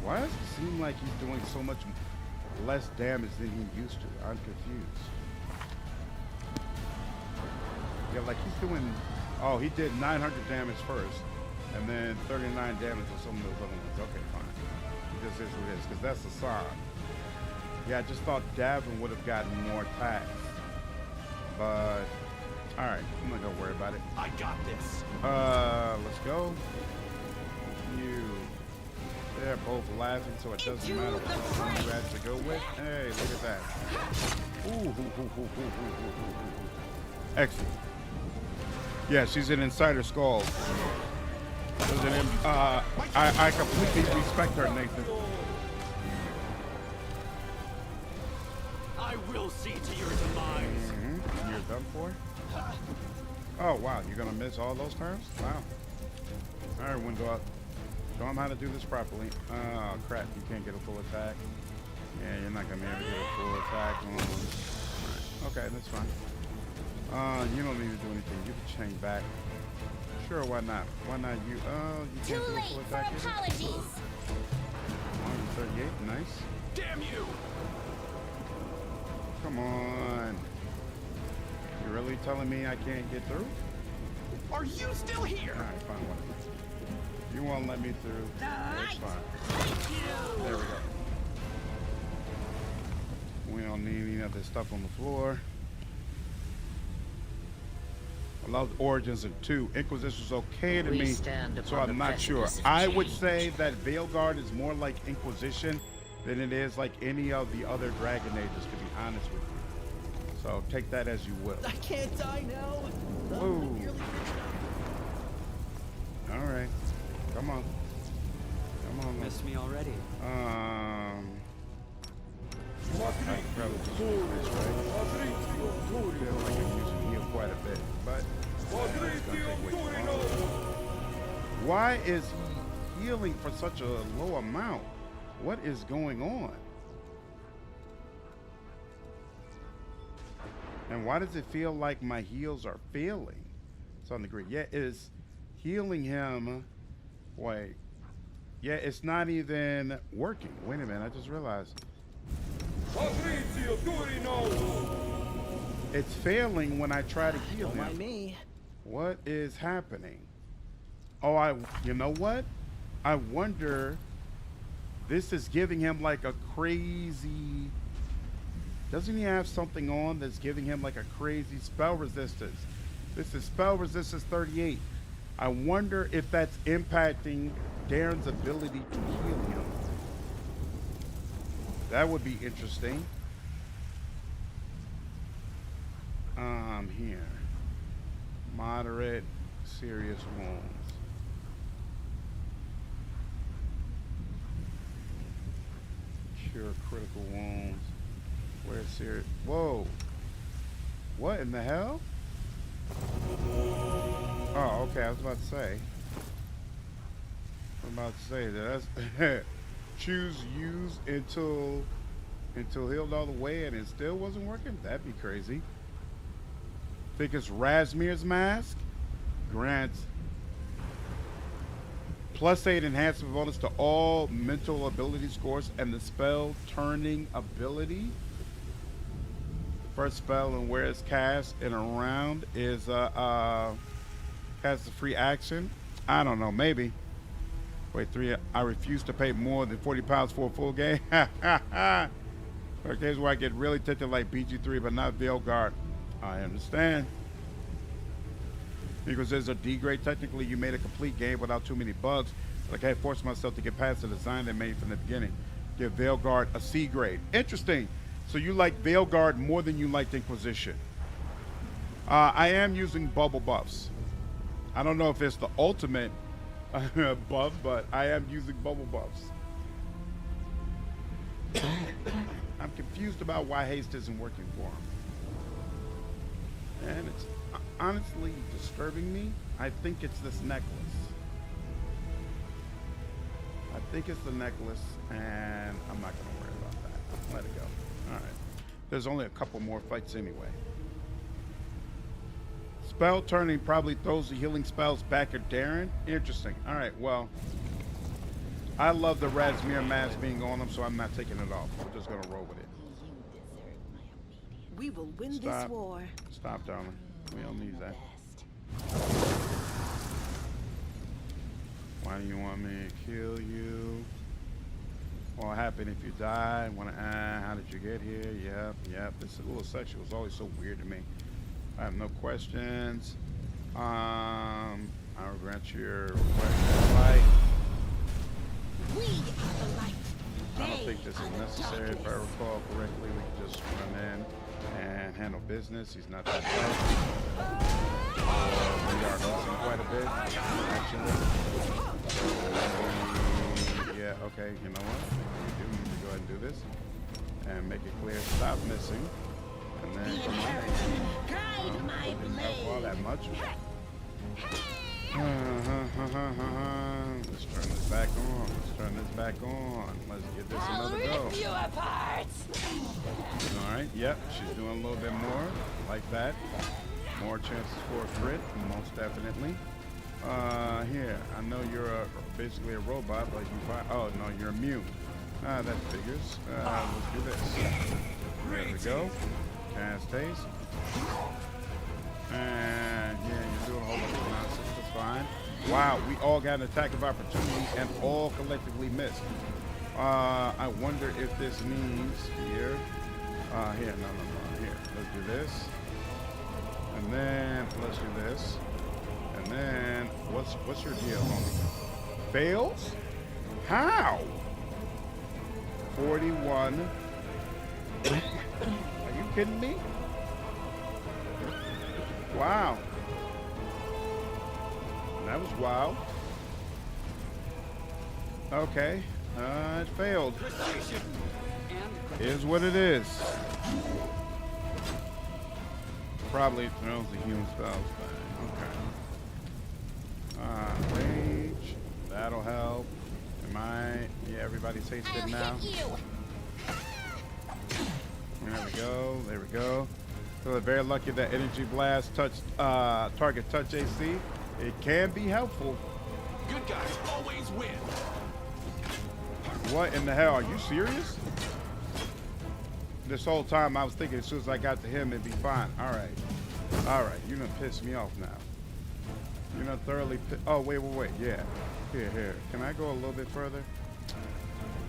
Why does it seem like he's doing so much less damage than he used to? I'm confused. Yeah, like he's doing, oh, he did 900 damage first, and then 39 damage on some of those other ones. Okay, fine. It just is what it is, because that's the sign. Yeah, I just thought Davin would have gotten more attacks. But, alright, I'm not gonna worry about it. I got this. Let's go. You. They're both laughing, so it doesn't matter what one you actually go with. Hey, look at that. Ooh. Excellent. Yeah, she's an insider skull. I completely respect her, Nathan. I will see to your demise. You're done for? Oh, wow. You're going to miss all those turns? Wow. All right, Wenduag. Show him how to do this properly. Oh, crap. You can't get a full attack. Yeah, you're not going to be able to get a full attack on. Right. Okay, that's fine. You don't need to do anything. You can chain back. Sure, why not? Why not you? Oh, you can't do a full attack. Too late for apologies. 138, nice. Damn you! Come on. You really telling me I can't get through? Are you still here? All right, fine, whatever. You won't let me through. That's fine. There we go. We don't need any other stuff on the floor. Allows origins in 2. Inquisition's okay to me, so I'm not sure. I would say that Veilguard is more like Inquisition than it is like any of the other Dragon Ages, to be honest with you. So take that as you will. I can't die now. Whoa. All right. Come on. Come on. Missed me already. I probably just use this, right? I feel like I'm using heal quite a bit, but it's gonna take way too long. Why is he healing for such a low amount? What is going on? And why does it feel like my heals are failing? To some degree. Yeah, it's healing him. Wait. Yeah, it's not even working. Wait a minute, I just realized. It's failing when I try to heal him. Don't mind me. What is happening? Oh, you know what? I wonder, this is giving him like a crazy, doesn't he have something on that's giving him like a crazy spell resistance? This is spell resistance 38. I wonder if that's impacting Darren's ability to heal him. That would be interesting. Here. Moderate, serious wounds. Cure critical wounds. Where's serious? Whoa. What in the hell? Oh, okay. I was about to say. That's choose use until healed all the way and it still wasn't working. That'd be crazy. Think it's Razmir's mask. Grants +8 enhancement bonus to all mental ability scores and the spell turning ability. First spell and where it's cast in a round is has the free action. I don't know, maybe. Wait, 3. I refuse to pay more than £40 for a full game. Okay, where I get really tempted like BG3, but not Veilguard. I understand. Because there's a D grade. Technically, you made a complete game without too many bugs, but I can't force myself to get past the design they made from the beginning. Give Veilguard a C grade. Interesting. So you like Veilguard more than you liked Inquisition. I am using bubble buffs. I don't know if it's the ultimate buff, but I am using bubble buffs. I'm confused about why haste isn't working for him. And it's honestly disturbing me. I think it's this necklace. I think it's the necklace, and I'm not gonna worry about that. Let it go. All right. There's only a couple more fights anyway. Spell turning probably throws the healing spells back at Darren. Interesting. All right. Well, I love the Razmir mask being on him, so I'm not taking it off. I'm just gonna roll with it. We will win this war. Stop, darling. We don't need that. Why do you want me to kill you? What happened if you die? How did you get here? Yep. This little section was always so weird to me. I have no questions. I will grant your request for light. We are the light. I don't think this is necessary. If I recall correctly, we can just run in and handle business. He's not that tough. We are missing quite a bit, actually. Yeah, okay, you know what? We do need to go ahead and do this and make it clear. Stop missing. And then come on. Didn't help all that much. Let's turn this back on. Let's give this another go. Alright, yep, she's doing a little bit more like that. More chances for a crit, most definitely. Here, I know you're basically a robot, but you find, oh no, you're immune. That figures. Let's do this. There we go. Cast haste. And yeah, you're doing a whole bunch of nonsense. That's fine. Wow, we all got an attack of opportunity and all collectively missed. I wonder if this means here. Here, no. Here, let's do this. And then let's do this. And then what's your deal, homie? Fails? How? 41. Are you kidding me? Wow. That was wild. Okay. It failed. Is what it is. Probably throws the human spells back. Okay. Rage. That'll help. Yeah, everybody's hasted now. There we go. So they're very lucky that Energy Blast touched target touch AC. It can be helpful. Good guys always win. What in the hell? Are you serious? This whole time I was thinking as soon as I got to him it'd be fine. All right. You're gonna piss me off now. You're gonna thoroughly. Oh wait. Yeah. Here. Can I go a little bit further?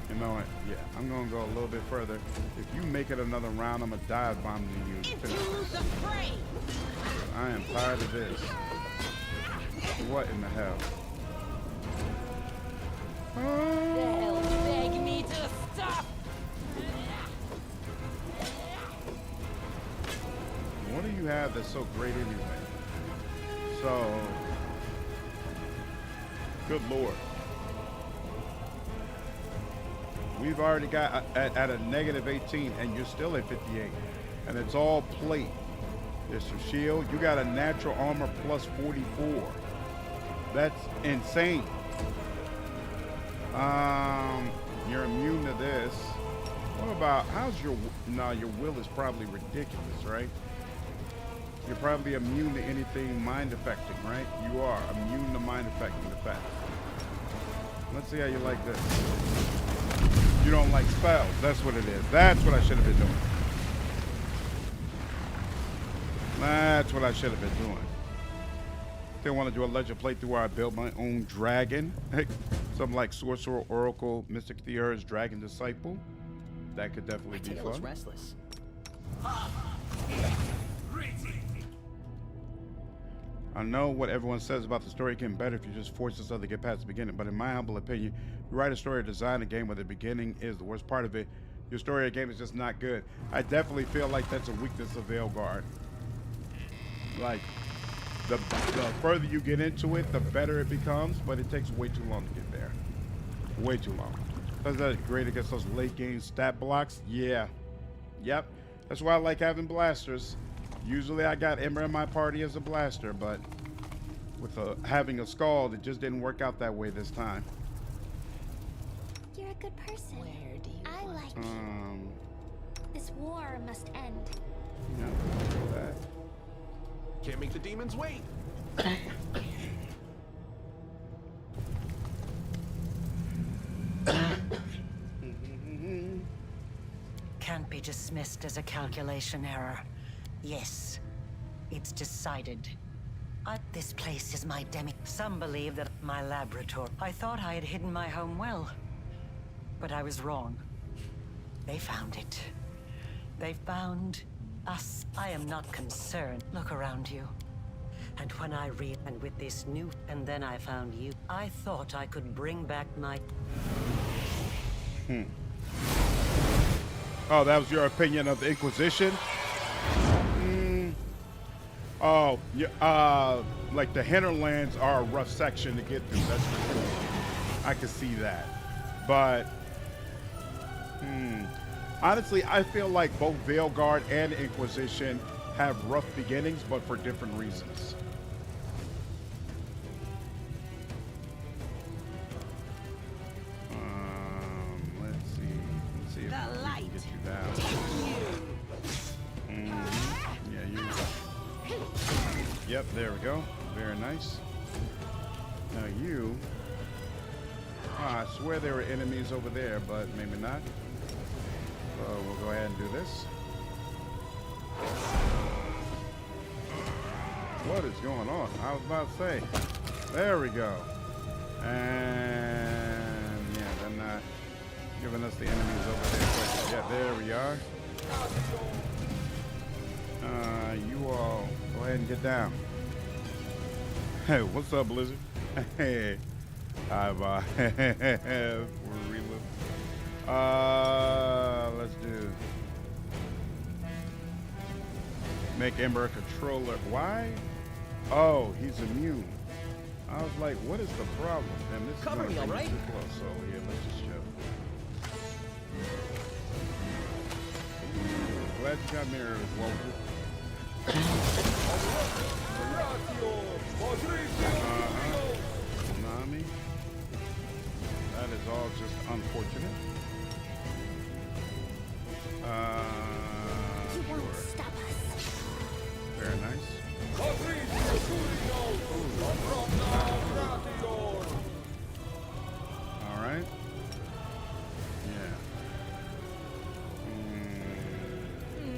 You know what? Yeah, I'm gonna go a little bit further. If you make it another round, I'm gonna dive bombing you. I am tired of this. What in the hell? They'll beg me to stop. What do you have that's so great anyway? So, good Lord. We've already got at a -18 and you're still at 58. And it's all plate. There's your shield. You got a natural armor plus 44. That's insane. You're immune to this. What about, how's your will is probably ridiculous, right? You're probably immune to anything mind affecting, right? You are immune to mind affecting effects. Let's see how you like this. You don't like spells. That's what it is. That's what I should have been doing. That's what I should have been doing. Still want to do a legend playthrough where I build my own dragon. Something like Sorcerer, Oracle, Mystic Theur's Dragon Disciple. That could definitely be fun. Restless. I know what everyone says about the story getting better if you just force yourself to get past the beginning, but in my humble opinion, you write a story or design a game where the beginning is the worst part of it. Your story or game is just not good. I definitely feel like that's a weakness of Veilguard. Like, the further you get into it, the better it becomes, but it takes way too long to get there. Way too long. Does that great against those late game stat blocks? Yeah. Yep. That's why I like having blasters. Usually I got Ember in my party as a blaster, but with having a Scald, it just didn't work out that way this time. you're a good person. Where do you I like you. This war must end. Yeah, that. Can't make the demons wait. Can't be dismissed as a calculation error. Yes, it's decided. This place is my demi. Some believe that my laboratory. I thought I had hidden my home well, but I was wrong. They found it. They found us. I am not concerned. Look around you. And when I read, and with this new, and then I found you, I thought I could bring back my. Oh, that was your opinion of the Inquisition? Oh, yeah, like the hinterlands are a rough section to get through. That's for sure. I can see that. But, honestly, I feel like both Veilguard and Inquisition have rough beginnings, but for different reasons. Let's see if The light. we can get you down. Yeah, you. Yep, there we go. Very nice. Now you. I swear there were enemies over there, but maybe not. So we'll go ahead and do this. What is going on? I was about to say. There we go. And yeah, they're not giving us the enemies over there. Yeah, there we are. You all go ahead and get down. Hey, what's up, Blizzard? Hey. Hi, bye. We're reliving. Let's do. Make Ember a controller. Why? Oh, he's immune. I was like, what is the problem? And this Cover is me, all right? too close. So yeah, let's just chill. Glad you got mirrors, Walter. Nami. That is all just unfortunate. You won't stop us. Very nice. All right. Yeah.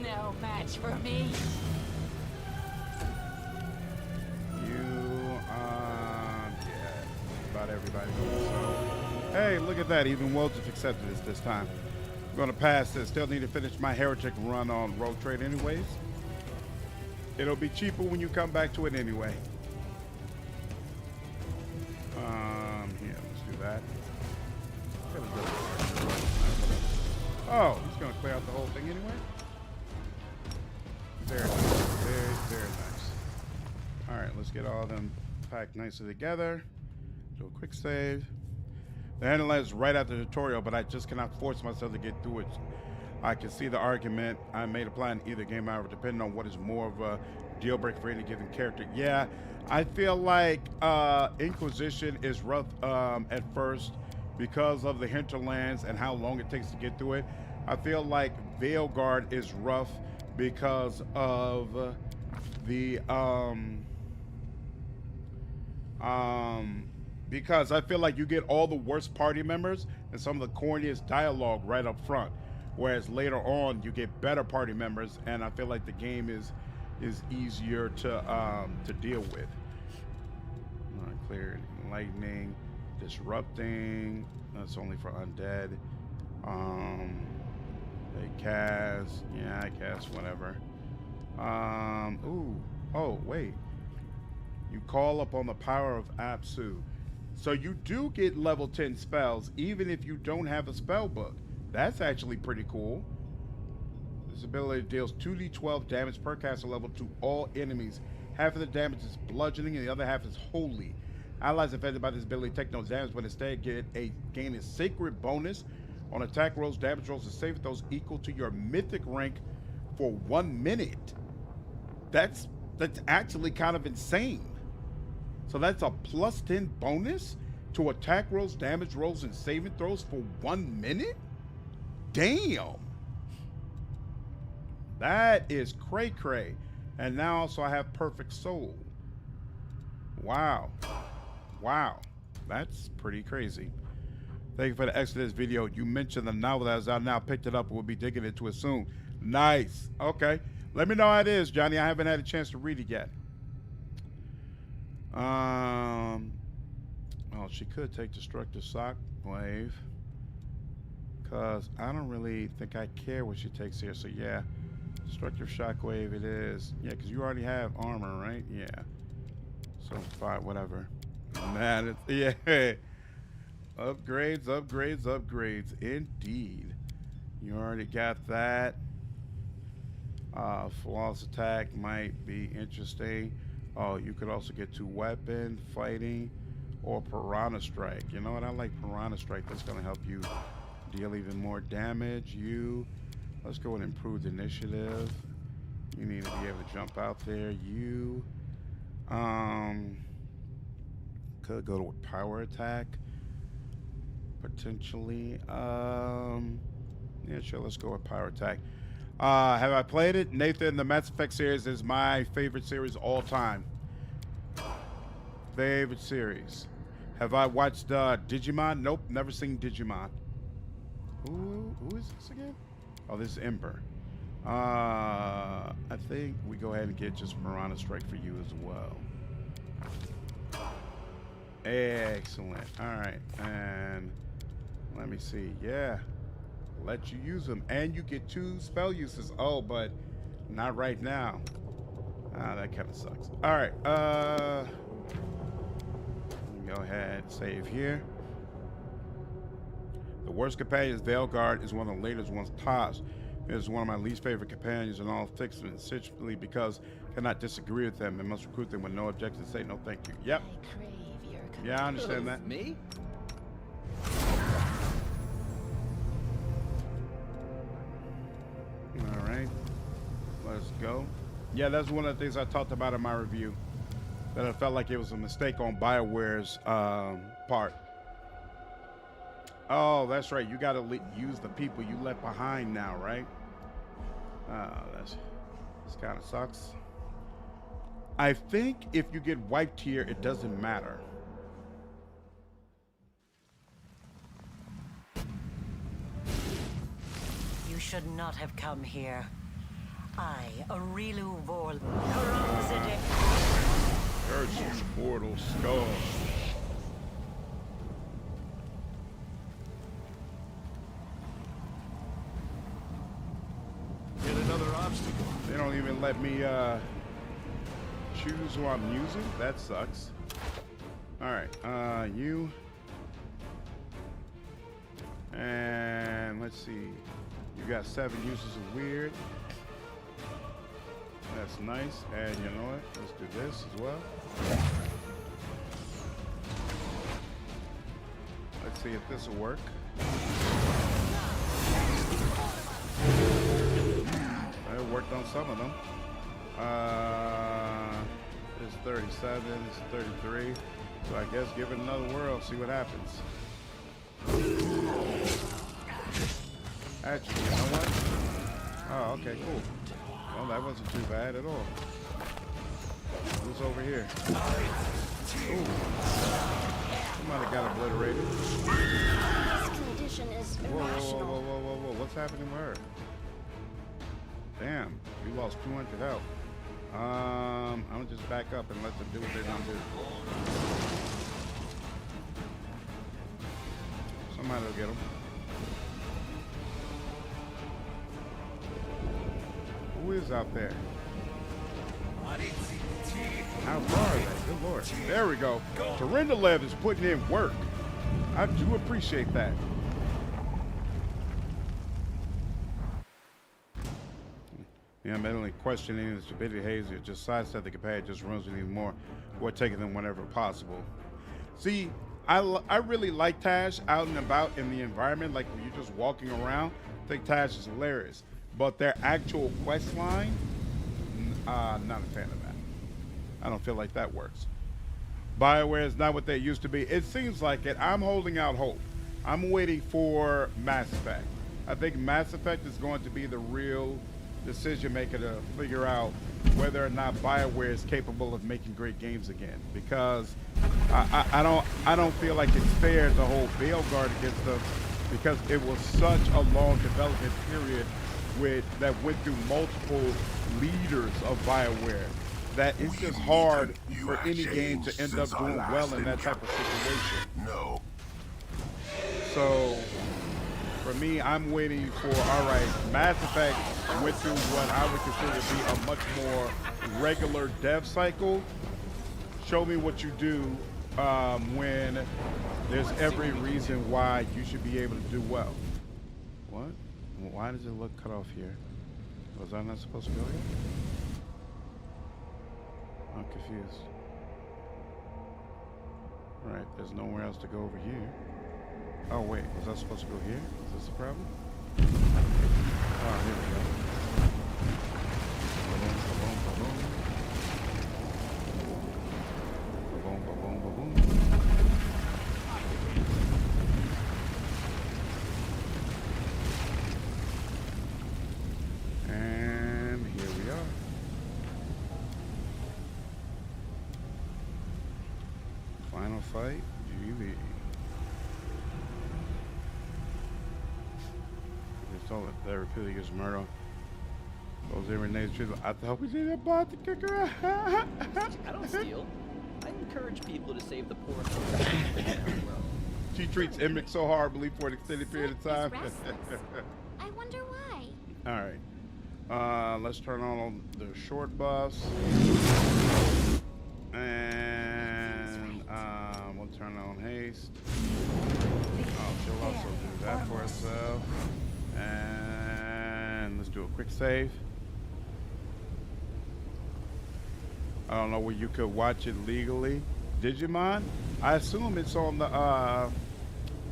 No match for me. Yeah, about everybody. So, hey, look at that. Even Wojciech accepted this time. I'm going to pass this. Still need to finish my heretic run on Road Trade anyways. It'll be cheaper when you come back to it anyway. Here, let's do that. Oh, he's going to clear out the whole thing anyway? Very nice. Very, very nice. All right, let's get all of them packed nicely together. Do a quick save. The handle is right after the tutorial, but I just cannot force myself to get through it. I can see the argument. I made a plan either game, however, depending on what is more of a deal breaker for any given character. Yeah, I feel like Inquisition is rough at first because of the hinterlands and how long it takes to get through it. I feel like Veilguard is rough because of the because I feel like you get all the worst party members and some of the corniest dialogue right up front, whereas later on you get better party members, and I feel like the game is easier to deal with. Clear lightning, disrupting. That's only for undead. They cast. Yeah, I cast whatever. Ooh. Oh wait. You call upon the power of Apsu. So you do get level 10 spells even if you don't have a spell book. That's actually pretty cool. This ability deals 2d12 damage per caster level to all enemies. Half of the damage is bludgeoning and the other half is holy. Allies affected by this ability take no damage, but instead gain a sacred bonus on attack rolls, damage rolls, and save throws equal to your mythic rank for 1 minute. That's actually kind of insane. So that's a plus 10 bonus to attack rolls, damage rolls, and saving throws for 1 minute? Damn. That is cray-cray. And now also I have Perfect Soul. Wow. Wow. That's pretty crazy. Thank you for the Exodus video. You mentioned the novel that is out now. Picked it up and we'll be digging into it soon. Nice. Okay. Let me know how it is, Johnny. I haven't had a chance to read it yet. Oh, she could take Destructive Shockwave. Because I don't really think I care what she takes here. So, yeah. Destructive Shockwave it is. Yeah, because you already have armor, right? Yeah. So, fine, whatever. Man, it's, yeah. Upgrades, upgrades, upgrades. Indeed. You already got that. Flawless attack might be interesting. Oh, you could also get 2 weapon, fighting, or Piranha Strike. You know what? I like Piranha Strike. That's going to help you deal even more damage. Let's go with improved initiative. You need to be able to jump out there. Could go with power attack. Potentially. Yeah, sure. Let's go with power attack. Have I played it? Nathan, the Mass Effect series is my favorite series all time. Favorite series. Have I watched Digimon? Nope, never seen Digimon. Who is this again? Oh, this is Ember. I think we go ahead and get just Piranha Strike for you as well. Excellent. All right, and let me see. Yeah, let you use them, and you get 2 spell uses. Oh, but not right now. That kind of sucks. All right. Let me go ahead and save here. The worst companion is Veilguard is one of the latest ones. Tosh is one of my least favorite companions in all fiction, simply because I cannot disagree with them and must recruit them with no objection. Say no thank you. Yep. Yeah, I understand that. Me? All right. Let's go. Yeah, that's one of the things I talked about in my review. That I felt like it was a mistake on BioWare's part. Oh, that's right. You got to use the people you left behind now, right? This kind of sucks. I think if you get wiped here, it doesn't matter. You should not have come here. I, Areelu Vorlesh, Curse's mortal skull. Get another obstacle. They don't even let me choose who I'm using. That sucks. All right, you. And let's see. You got 7 uses of weird. That's nice. And you know what? Let's do this as well. Let's see if this will work. It worked on some of them. It's 37, it's 33. So I guess give it another whirl, see what happens. Actually, you know what? Oh, okay, cool. Well, that wasn't too bad at all. Who's over here? Ooh. Somebody got obliterated. This condition is irrational. Whoa. What's happening with her? Damn, we lost 200 health. I'm gonna just back up and let them do what they're gonna do. Somebody will get them. Who is out there? How far are they? Good lord. There we go. Terendalev is putting in work. I do appreciate that. Yeah, I'm only questioning the stupidity hazy. It just sidestep the companion, just runs with even more. We're taking them whenever possible. See, I really like Tash out and about in the environment, like when you're just walking around. I think Tash is hilarious. But their actual quest line, not a fan of that. I don't feel like that works. BioWare is not what they used to be. It seems like it. I'm holding out hope. I'm waiting for Mass Effect. I think Mass Effect is going to be the real decision maker to figure out whether or not BioWare is capable of making great games again. Because I don't feel like it's fair to hold Veilguard against them, because it was such a long development period that went through multiple leaders of BioWare, that it's just hard for any game to end up doing well in that type of situation. No. So for me, I'm waiting for, all right, Mass Effect went through what I would consider to be a much more regular dev cycle. Show me what you do when there's every reason why you should be able to do well. What? Why does it look cut off here? Was I not supposed to go here? I'm confused. All right, there's nowhere else to go over here. Oh wait, was I supposed to go here? Is this a problem? Oh, here we go. Ba-boom, ba-boom, ba-boom. Ba-boom, ba-boom, ba-boom. And here we are. Final fight, GV. That repeatedly gets murder. Those Renee's trees. I thought we did a bot to kick her out. I don't steal. I encourage people to save the poor. She treats Emmett so horribly for an extended period of time. I wonder why. All right. Let's turn on the short bus. And we'll turn on haste. Oh, she'll also do that for herself. And let's do a quick save. I don't know where you could watch it legally. Digimon? I assume it's on the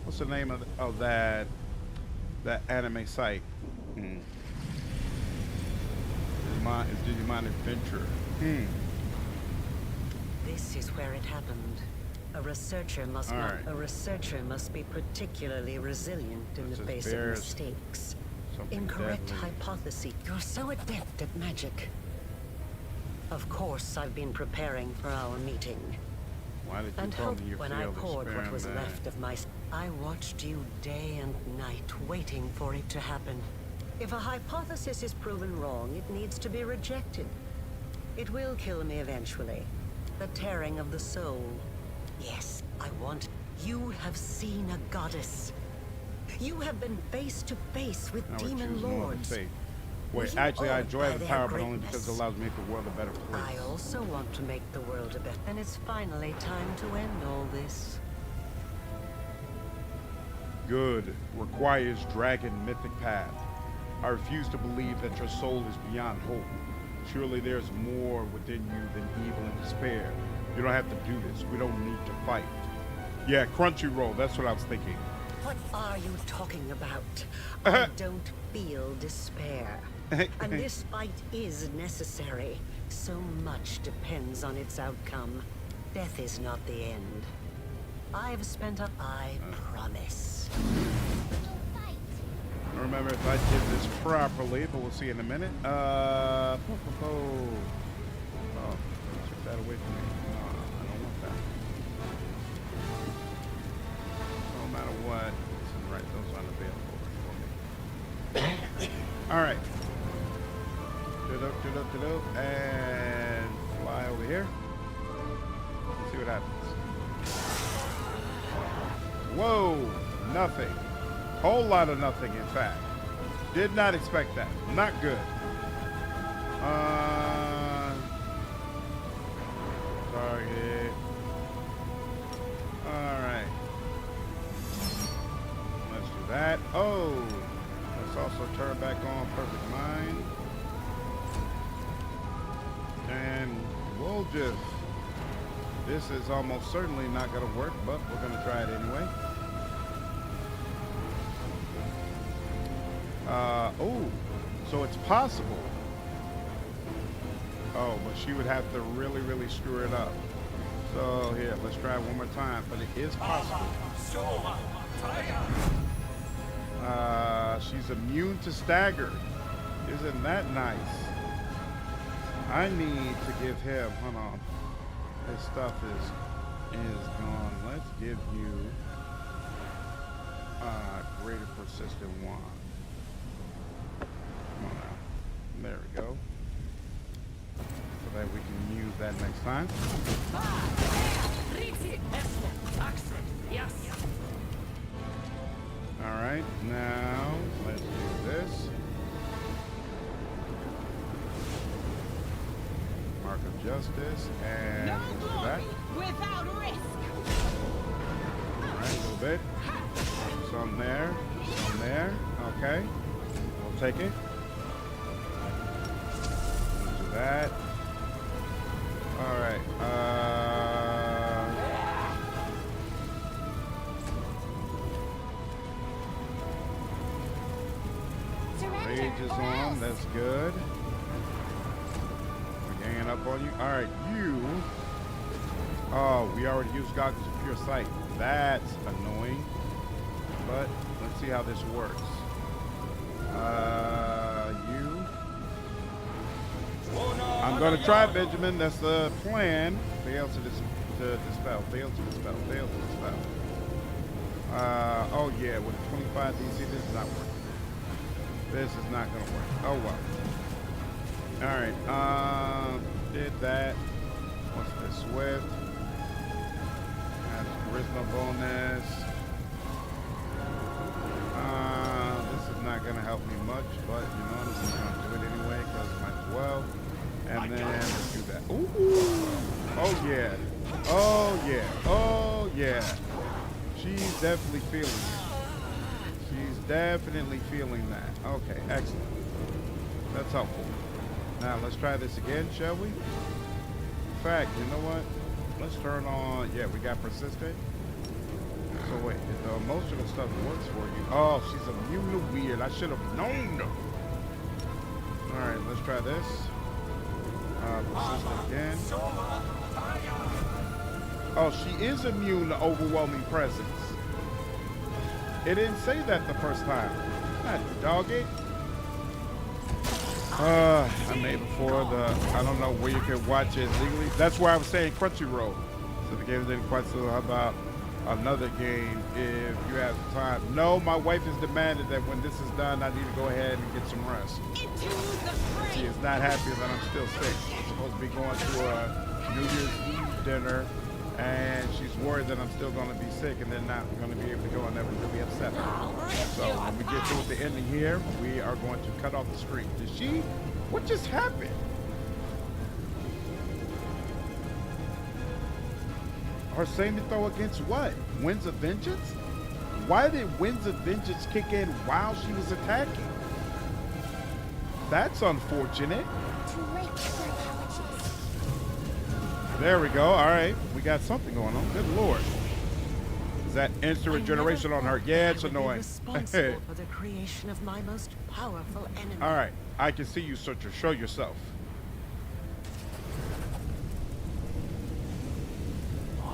what's the name of that anime site? Digimon is Digimon Adventure. This is where it happened. A researcher must be particularly resilient in the face of mistakes. Incorrect hypothesis. You're so adept at magic. Of course, I've been preparing for our meeting. Why did you And tell hope me you when I failed poured what was experiment? left of my... I watched you day and night, waiting for it to happen. If a hypothesis is proven wrong, it needs to be rejected. It will kill me eventually. The tearing of the soul. Yes, I want... You have seen a goddess. You have been face to face with demon lords. Wait, actually, I enjoy the power, but only because it allows me to make the world a better place. I also want to make the world a better... And it's finally time to end all this. Good requires dragon mythic path. I refuse to believe that your soul is beyond hope. Surely there's more within you than evil and despair. You don't have to do this. We don't need to fight. Yeah, Crunchyroll, that's what I was thinking. What are you talking about? I don't feel despair. And this fight is necessary. So much depends on its outcome. Death is not the end. I've spent a... I promise. I don't remember if I did this properly, but we'll see in a minute. Oh, took that away from me. I don't want that. No matter what, right, those aren't available for me. All right. And fly over here. Let's see what happens. Whoa, nothing. Whole lot of nothing, in fact. Did not expect that. Not good. Target. Alright. Let's do that. Oh! Let's also turn back on Perfect Mind. And we'll just... This is almost certainly not going to work, but we're going to try it anyway. Oh, so it's possible. Oh, but she would have to really, really screw it up. So here, let's try it one more time, but it is possible. She's immune to stagger. Isn't that nice? I need to give him, hold on. His stuff is gone. Let's give you greater persistent wand. Come on now. There we go. So that we can use that next time. Alright, now let's do this. Mark of Justice and that. Without risk. Alright, a little bit. Some there. Some there. Okay. We'll take it. Do that. Alright. Rage is on. That's good. We're ganging up on you. Alright, you. Oh, we already used goggles of pure sight. That's annoying. But let's see how this works. You. I'm gonna try, Benjamin. That's the plan. Fail to dispel. Fail to dispel. Fail to dispel. Oh yeah, with a 25 DC, this is not working. This is not gonna work. Oh well. All right. Did that. What's this? Swift. Has charisma bonus. This is not gonna help me much, but you know I'm just gonna do it anyway because it might as well. And then let's do that. Ooh. Oh yeah. Oh yeah. Oh yeah. She's definitely feeling it. She's definitely feeling that. Okay, excellent. That's helpful. Now let's try this again, shall we? In fact, you know what? Let's turn on. Yeah, we got persistent. So wait, if the emotional stuff works for you. Oh, she's immune to weird. I should have known. All right, let's try this. Persistent again. Oh, she is immune to overwhelming presence. It didn't say that the first time. God dog it. I made before I don't know where you can watch it legally. That's why I was saying Crunchyroll. So the game didn't quite so how about another game if you have time. No, my wife has demanded that when this is done, I need to go ahead and get some rest. She is not happy that I'm still sick. I'm supposed to be going to a New Year's Eve dinner, and she's worried that I'm still going to be sick and then not going to be able to go, and that would really upset her. So when we get to the ending here, we are going to cut off the stream. Did she? What just happened? Her saving throw against what? Winds of Vengeance? Why did Winds of Vengeance kick in while she was attacking? That's unfortunate. There we go. All right. We got something going on. Good Lord. Is that instant regeneration on her? Yeah, it's annoying. Responsible for the creation of my most powerful enemy. All right. I can see you, Searcher. Show yourself.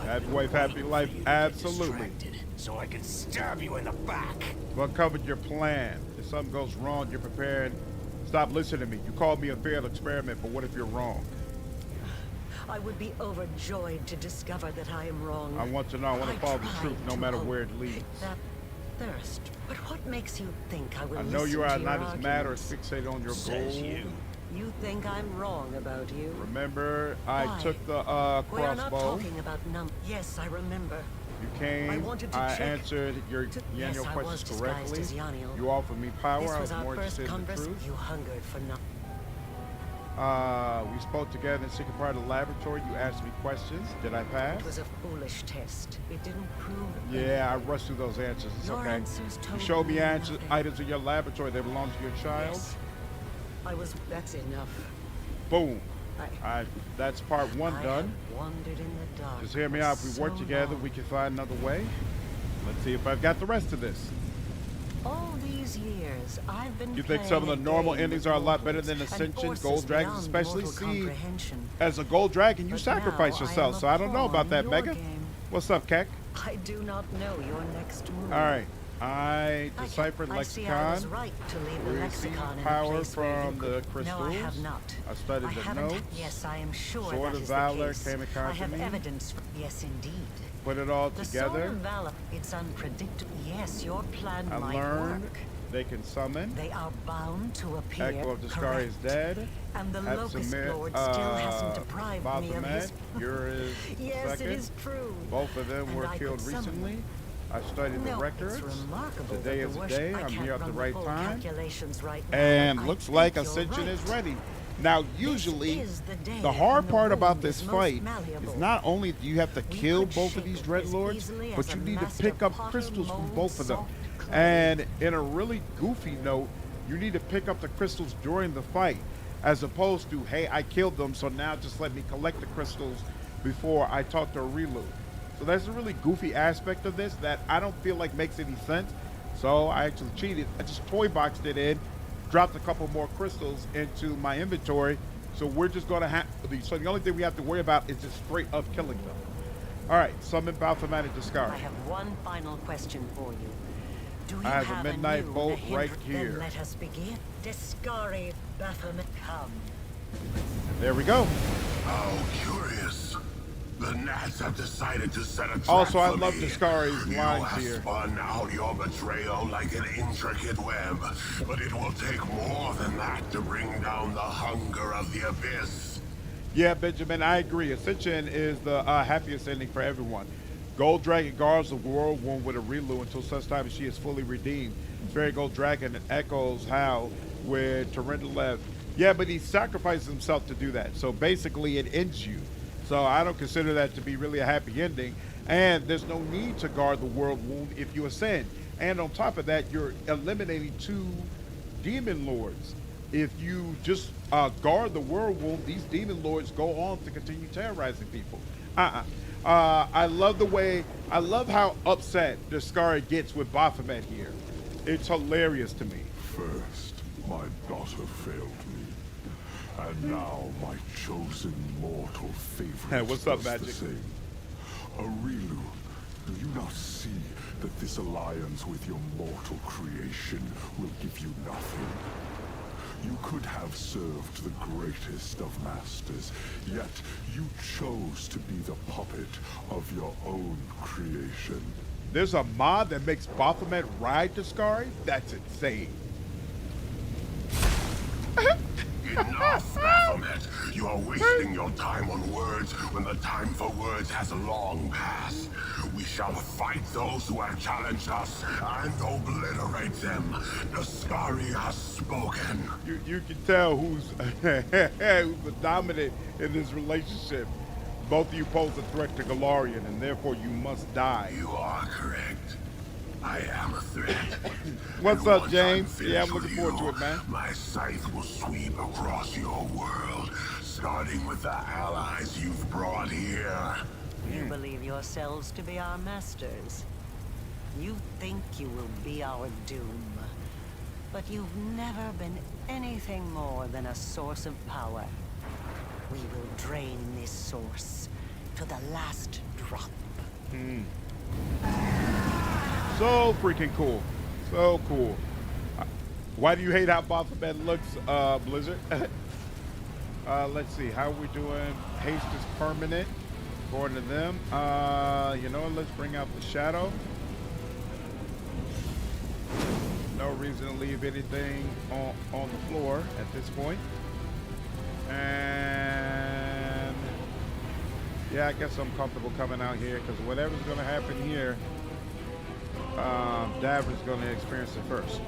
Happy wife, happy life. Absolutely. So I can stab you in the back. Well, covered your plan. If something goes wrong, you're prepared. Stop listening to me. You called me a failed experiment, but what if you're wrong? I would be overjoyed to discover that I am wrong. I want to know. I want to follow the truth, no matter where it leads. That thirst. But what makes you think I will? I know you are not as mad or as fixated on your goal. You think I'm wrong about you? Remember, I took the We are not crossbow. talking about Yes, I remember. You came. I answered your Yaniel questions correctly. You offered me power. This I was was more our first interested in the truth. You hungered for nothing. We spoke together in the secret part of the laboratory. You asked me questions. Did I pass? It was a foolish test. It didn't prove. Yeah, I rushed through those answers. It's Your okay. answers You told showed me me items in your laboratory that belong to your child. Yes. That's enough. Boom. That's part one done. Wandered in the dark. Just hear me out. If we work together, we can find another way. Let's see if I've got the rest of this. All these years, I've been. You think some of the normal endings are a lot better than Ascension, Gold Dragons, especially? See, as a Gold Dragon, you sacrifice yourself, so I don't know about that, Mega. What's up, Keck? I do not know your next move. All right. I deciphered I lexicon. see I was right to leave the lexicon in power place where from the crystals. No, I have not. I studied the notes. Yes, I am sure Sword that of is Valor the case. came in I contact have with me. evidence. Yes, indeed. Put it all The together. Sword of Valor. It's unpredictable. Yes, your plan I might learned work. they can summon. They are bound to appear. Echo of Discari is dead. And the Have Locust submit, Lord still hasn't deprived me of his. You're his Yes, second. it is true. Both of them And were I killed could summon recently. I studied the No, records. it's remarkable Today that is the the worship- day. I I'm can't here at the run right full time. calculations right now, And but I looks like think you're Ascension is right. ready. Now, usually, is the day the hard when the part about wound this is most fight malleable. is not only do you have to kill could both of shape these it Dread as Lords, easily but as you a need to master pick up potter crystals from molds both of them. soft clay. And in a really goofy note, you need to pick up the crystals during the fight, as opposed to, hey, I killed them, so now just let me collect the crystals before I talk to Areelu. So that's a really goofy aspect of this that I don't feel like makes any sense. So I actually cheated. I just toy boxed it in, dropped a couple more crystals into my inventory. So we're just going to have, so the only thing we have to worry about is just straight up killing them. All right, summon Baphomet and Discard. I have one final question for you. Do you I have a have midnight new bolt hindrance? right Then here. let us begin. Discari Baphomet, come. There we go. How curious. The Nats have decided to set a trap Also, I for love me. Discari's You lines have here. spun out your betrayal like an intricate web, but it will take more than that to bring down the hunger of the abyss. Yeah, Benjamin, I agree. Ascension is the happiest ending for everyone. Gold Dragon guards the world wound with Areelu until such time as she is fully redeemed. Fairy Gold Dragon echoes how with Terendelev. Yeah, but he sacrifices himself to do that. So basically it ends you. So I don't consider that to be really a happy ending. And there's no need to guard the world wound if you ascend. And on top of that, you're eliminating 2 demon lords. If you just guard the world wound, these demon lords go on to continue terrorizing people. I love the way, I love how upset Discari gets with Baphomet here. It's hilarious to me. First, my daughter failed me. And now my chosen mortal favorite. Hey, what's up, does Magic? the same. Areelu, do you not see that this alliance with your mortal creation will give you nothing? You could have served the greatest of masters, yet you chose to be the puppet of your own creation. There's a mod that makes Baphomet ride Discari? That's insane. Enough, Baphomet. You are wasting your time on words when the time for words has long passed. We shall fight those who have challenged us and obliterate them. Discari has spoken. You can tell who's the dominant in this relationship. Both of you pose a threat to Galarian, and therefore you must die. You are correct. I am a threat. What's And up, once James? I'm Yeah, I'm finished looking with forward to you, it, man. My scythe will sweep across your world, starting with the allies you've brought here. You believe yourselves to be our masters. You think you will be our doom. But you've never been anything more than a source of power. We will drain this source to the last drop. So freaking cool. So cool. Why do you hate how Baphomet looks, Blizzard? Let's see. How are we doing? Haste is permanent. According to them. You know what? Let's bring out the shadow. No reason to leave anything on the floor at this point. And yeah, I guess I'm comfortable coming out here because whatever's going to happen here, Daver's going to experience it first.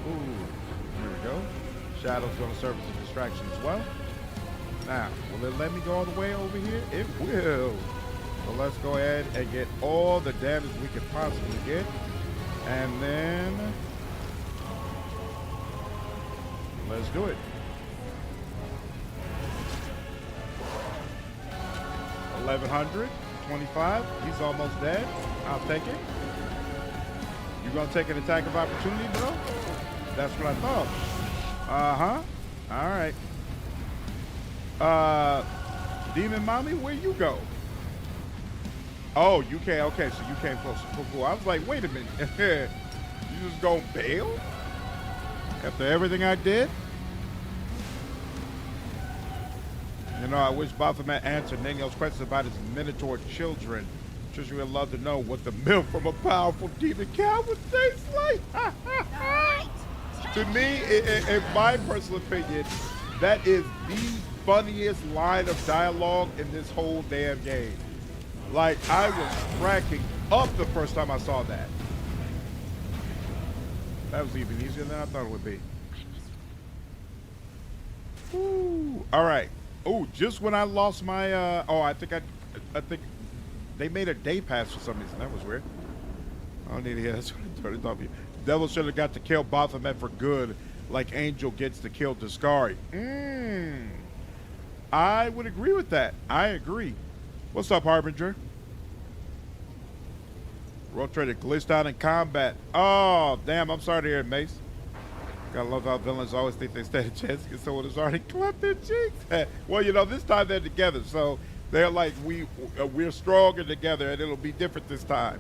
Ooh, there we go. Shadow's going to serve as a distraction as well. Now, will it let me go all the way over here? It will. So let's go ahead and get all the damage we could possibly get. And then let's do it. 1100, 25. He's almost dead. I'll take it. You gonna take an attack of opportunity, bro? That's what I thought. All right. Demon Mommy, where you go? Oh, you came. Okay, so you came closer. Cool. I was like, wait a minute. You just gonna bail after everything I did? You know, I wish Baphomet answered Daniel's questions about his Minotaur children. Trisha would love to know what the milk from a powerful demon cow would taste like. To me, in my personal opinion, that is the funniest line of dialogue in this whole damn game. Like, I was cracking up the first time I saw that. That was even easier than I thought it would be. Ooh, all right. Oh, just when I lost my, I think they made a day pass for some reason. That was weird. I don't need to hear that's what I totally thought. Devil should have got to kill Baphomet for good, like Angel gets to kill Discari. I would agree with that. I agree. What's up, Harbinger? Road Trader glitched out in combat. Oh, damn. I'm sorry to hear it, Mace. Gotta love how villains always think they stand a chance against someone who's already clapped their cheeks. Well, you know, this time they're together, so they're like, we're stronger together, and it'll be different this time.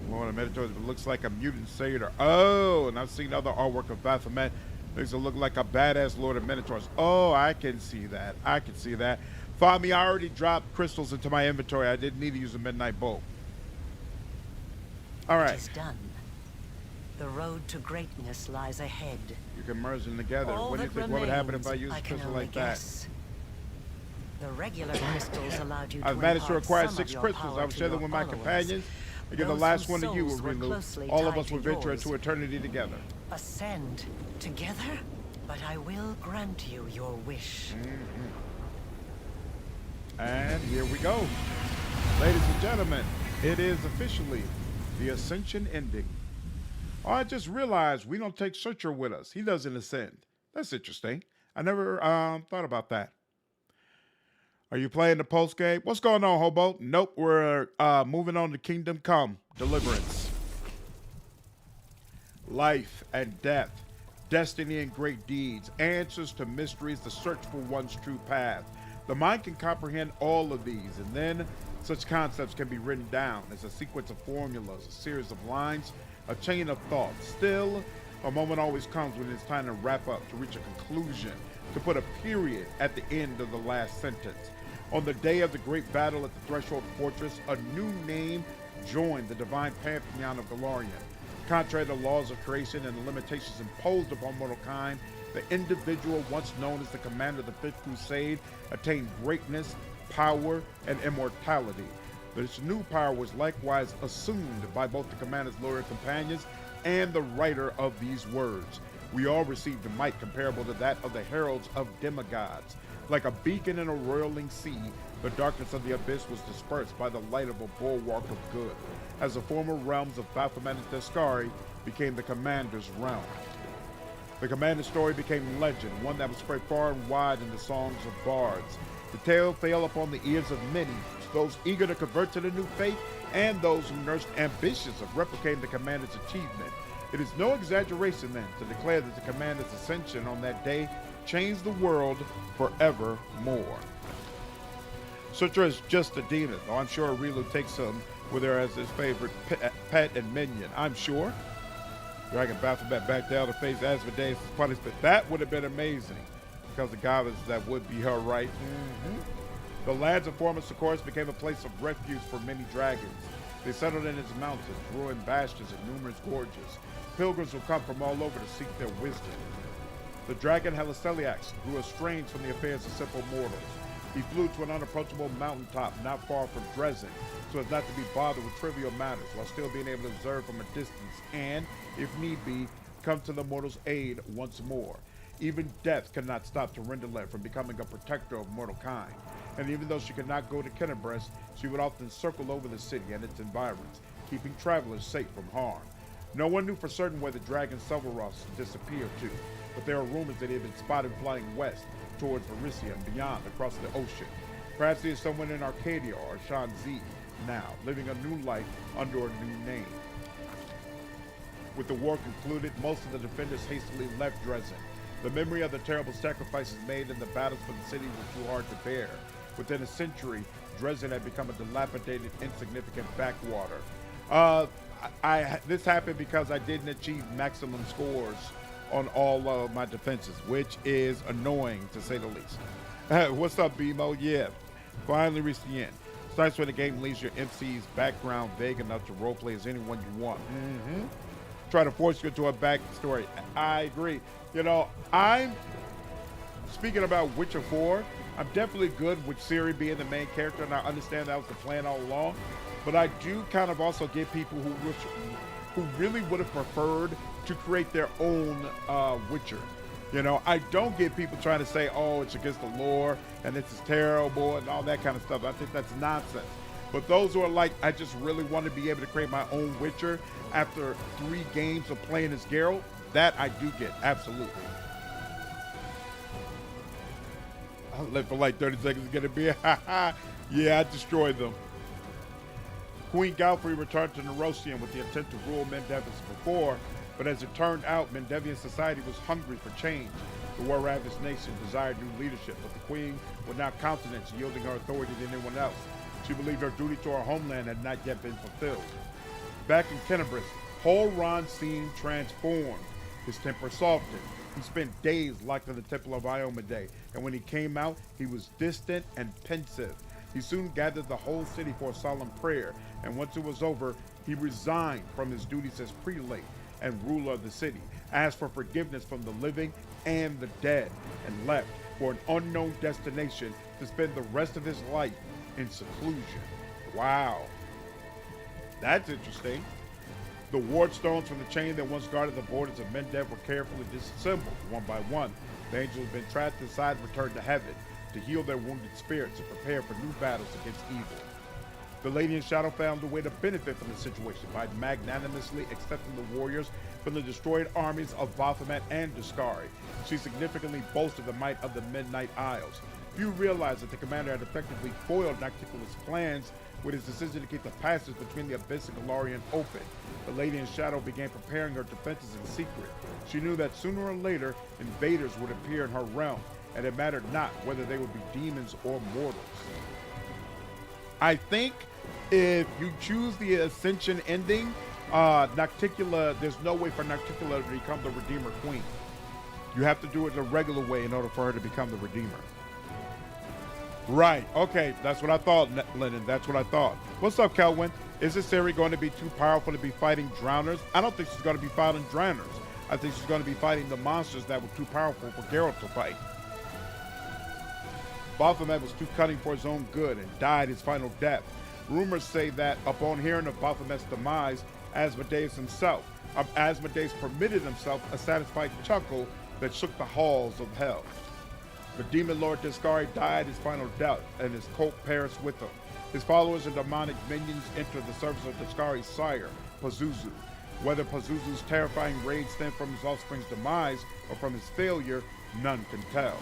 Lord of Minotaurs looks like a mutant satyr. Oh, and I've seen other artwork of Baphomet. Makes it look like a badass Lord of Minotaurs. Oh, I can see that. I can see that. Fami, I already dropped crystals into my inventory. I didn't need to use a midnight bolt. All right. It is done. The road to greatness lies ahead. You can merge them together. All what do you think? What would happen if I use a crystal like that? The regular crystals allowed you to I've managed to acquire impart 6 some of your crystals. power I will to share them your with my followers. companions. I give the Those last whose one to you, souls were Areelu. closely All of tied us will to venture yours. into eternity together. Ascend together, but I will grant you your wish. And here we go. Ladies and gentlemen, it is officially the Ascension ending. Oh, I just realized we don't take Searcher with us. He doesn't ascend. That's interesting. I never thought about that. Are you playing the post game? What's going on, Hobo? Nope, we're moving on to Kingdom Come, Deliverance. Life and death, destiny and great deeds, answers to mysteries, the search for one's true path. The mind can comprehend all of these, and then such concepts can be written down as a sequence of formulas, a series of lines, a chain of thought. Still, a moment always comes when it's time to wrap up, to reach a conclusion, to put a period at the end of the last sentence. On the day of the great battle at the Threshold Fortress, a new name joined the divine pantheon of Galarian. Contrary to the laws of creation and the limitations imposed upon mortal kind, the individual once known as the commander of the Fifth Crusade attained greatness, power, and immortality. This new power was likewise assumed by both the commander's loyal companions and the writer of these words. We all received a might comparable to that of the heralds of demigods. Like a beacon in a roiling sea, the darkness of the abyss was dispersed by the light of a bulwark of good, as the former realms of Baphomet and Discari became the commander's realm. The commander's story became legend, one that was spread far and wide in the songs of bards. The tale fell upon the ears of many, those eager to convert to the new faith and those who nursed ambitions of replicating the commander's achievement. It is no exaggeration then to declare that the commander's ascension on that day changed the world forevermore. Sutra is just a demon, though I'm sure Areelu takes him with her as his favorite pet and minion. I'm sure. Dragging Baphomet back down to face Asmodeus' punishment. That would have been amazing, because the goblins, that would be her right. The lands of former Socorus became a place of refuge for many dragons. They settled in its mountains, ruined bastions, and numerous gorges. Pilgrims will come from all over to seek their wisdom. The dragon Heliceliax grew estranged from the affairs of simple mortals. He flew to an unapproachable mountaintop not far from Dresden, so as not to be bothered with trivial matters, while still being able to observe from a distance and, if need be, come to the mortal's aid once more. Even death could not stop Tyrindalet from becoming a protector of mortal kind. And even though she could not go to Kennebrest, she would often circle over the city and its environs, keeping travelers safe from harm. No one knew for certain where the dragon Selvaros disappeared to, but there are rumors that he had been spotted flying west towards Varisia and beyond across the ocean. Perhaps he is someone in Arcadia or Shanzi now, living a new life under a new name. With the war concluded, most of the defenders hastily left Dresden. The memory of the terrible sacrifices made in the battles for the city was too hard to bear. Within a century, Dresden had become a dilapidated, insignificant backwater. This happened because I didn't achieve maximum scores on all of my defenses, which is annoying to say the least. What's up, BMO? Yeah, finally reached the end. It's nice when the game leaves your MC's background vague enough to roleplay as anyone you want. Try to force you into a backstory. I agree. You know, I'm speaking about Witcher 4. I'm definitely good with Ciri being the main character, and I understand that was the plan all along. But I do kind of also get people who really would have preferred to create their own Witcher. You know, I don't get people trying to say, oh, it's against the lore and this is terrible and all that kind of stuff. I think that's nonsense. But those who are like, I just really want to be able to create my own Witcher after 3 games of playing as Geralt, that I do get, absolutely. I'll live for like 30 seconds to get a beer. Yeah, I destroyed them. Queen Galfrey returned to Nerosian with the intent to rule Mendev as before, but as it turned out, Mendevian society was hungry for change. The war-ravaged nation desired new leadership, but the queen would not countenance yielding her authority to anyone else. She believed her duty to her homeland had not yet been fulfilled. Back in Tenebris, Holron seemed transformed. His temper softened. He spent days locked in the Temple of Iomedae, and when he came out, he was distant and pensive. He soon gathered the whole city for a solemn prayer, and once it was over, he resigned from his duties as prelate and ruler of the city, asked for forgiveness from the living and the dead, and left for an unknown destination to spend the rest of his life in seclusion. Wow. That's interesting. The ward stones from the chain that once guarded the borders of Mendev were carefully disassembled, one by one. The angels who had been trapped inside returned to heaven to heal their wounded spirits and prepare for new battles against evil. The Lady in Shadow found a way to benefit from the situation by magnanimously accepting the warriors from the destroyed armies of Baphomet and Duscari. She significantly bolstered the might of the Midnight Isles. Few realized that the commander had effectively foiled Nocticulus' plans with his decision to keep the passage between the Abyss and Golarion open. The Lady in Shadow began preparing her defenses in secret. She knew that sooner or later, invaders would appear in her realm, and it mattered not whether they would be demons or mortals. I think if you choose the Ascension ending, Nocticula, there's no way for Nocticula to become the Redeemer Queen. You have to do it the regular way in order for her to become the Redeemer. Right, okay, that's what I thought, Lennon, that's what I thought. What's up, Kelwin? Is this Ciri going to be too powerful to be fighting drowners? I don't think she's going to be fighting drowners. I think she's going to be fighting the monsters that were too powerful for Geralt to fight. Baphomet was too cunning for his own good and died his final death. Rumors say that upon hearing of Baphomet's demise, Asmodeus permitted himself a satisfied chuckle that shook the halls of hell. The demon lord Duscari died his final death, and his cult perished with him. His followers and demonic minions entered the service of Duscari's sire, Pazuzu. Whether Pazuzu's terrifying rage stemmed from his offspring's demise or from his failure, none can tell.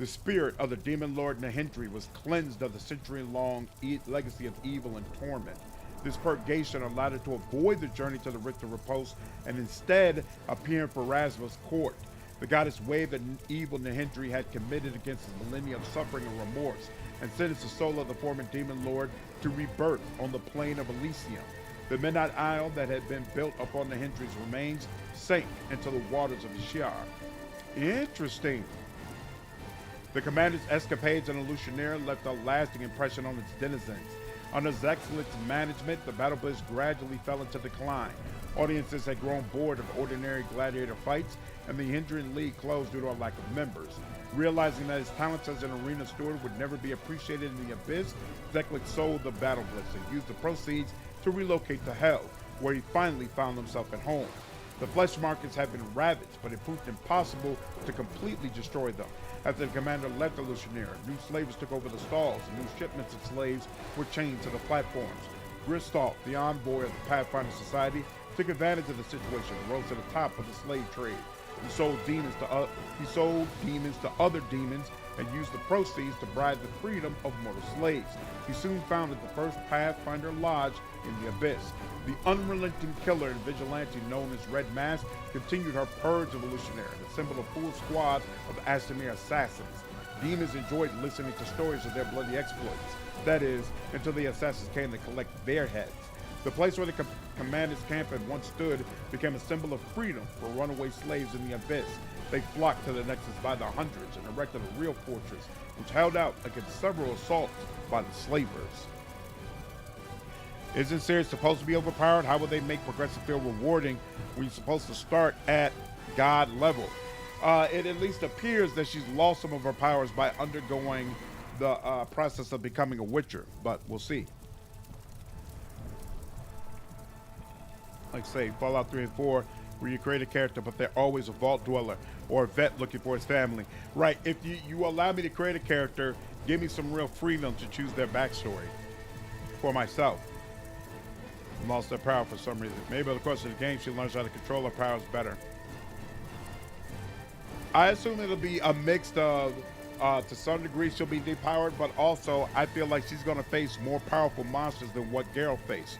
The spirit of the demon lord Nahendri was cleansed of the century-long legacy of evil and torment. This purgation allowed it to avoid the journey to the Richter Repose and instead appear in Pharasma's court. The goddess waved the evil Nahendri had committed against his millennia of suffering and remorse, and sentenced the soul of the former demon lord to rebirth on the plain of Elysium. The Midnight Isle that had been built upon Nahendri's remains sank into the waters of the Shiar. Interesting. The commander's escapades in Illusionaire left a lasting impression on its denizens. Under Zexlit's management, the battle blitz gradually fell into decline. Audiences had grown bored of ordinary gladiator fights, and the Hindran League closed due to a lack of members. Realizing that his talents as an arena steward would never be appreciated in the Abyss, Zexlit sold the battle blitz and used the proceeds to relocate to Hell, where he finally found himself at home. The flesh markets had been ravaged, but it proved impossible to completely destroy them. After the commander left Illusionaire, new slavers took over the stalls, and new shipments of slaves were chained to the platforms. Gristalf, the envoy of the Pathfinder Society, took advantage of the situation and rose to the top of the slave trade. He sold demons to other demons and used the proceeds to bribe the freedom of mortal slaves. He soon founded the first Pathfinder Lodge in the Abyss. The unrelenting killer and vigilante known as Red Mask continued her purge of Illusionary, and assembled a full squad of Astamir assassins. Demons enjoyed listening to stories of their bloody exploits. That is, until the assassins came to collect their heads. The place where the commander's camp had once stood became a symbol of freedom for runaway slaves in the abyss. They flocked to the Nexus by the hundreds and erected a real fortress, which held out against several assaults by the slavers. Isn't Series supposed to be overpowered? How will they make progressive feel rewarding when you're supposed to start at God level? It at least appears that she's lost some of her powers by undergoing the process of becoming a Witcher, but we'll see. Like say, Fallout 3 and 4, where you create a character, but they're always a vault dweller or a vet looking for his family. Right, if you allow me to create a character, give me some real freedom to choose their backstory for myself. Lost her power for some reason. Maybe over the course of the game, she learns how to control her powers better. I assume it'll be a mix of, to some degree, she'll be depowered, but also I feel like she's going to face more powerful monsters than what Geralt faced.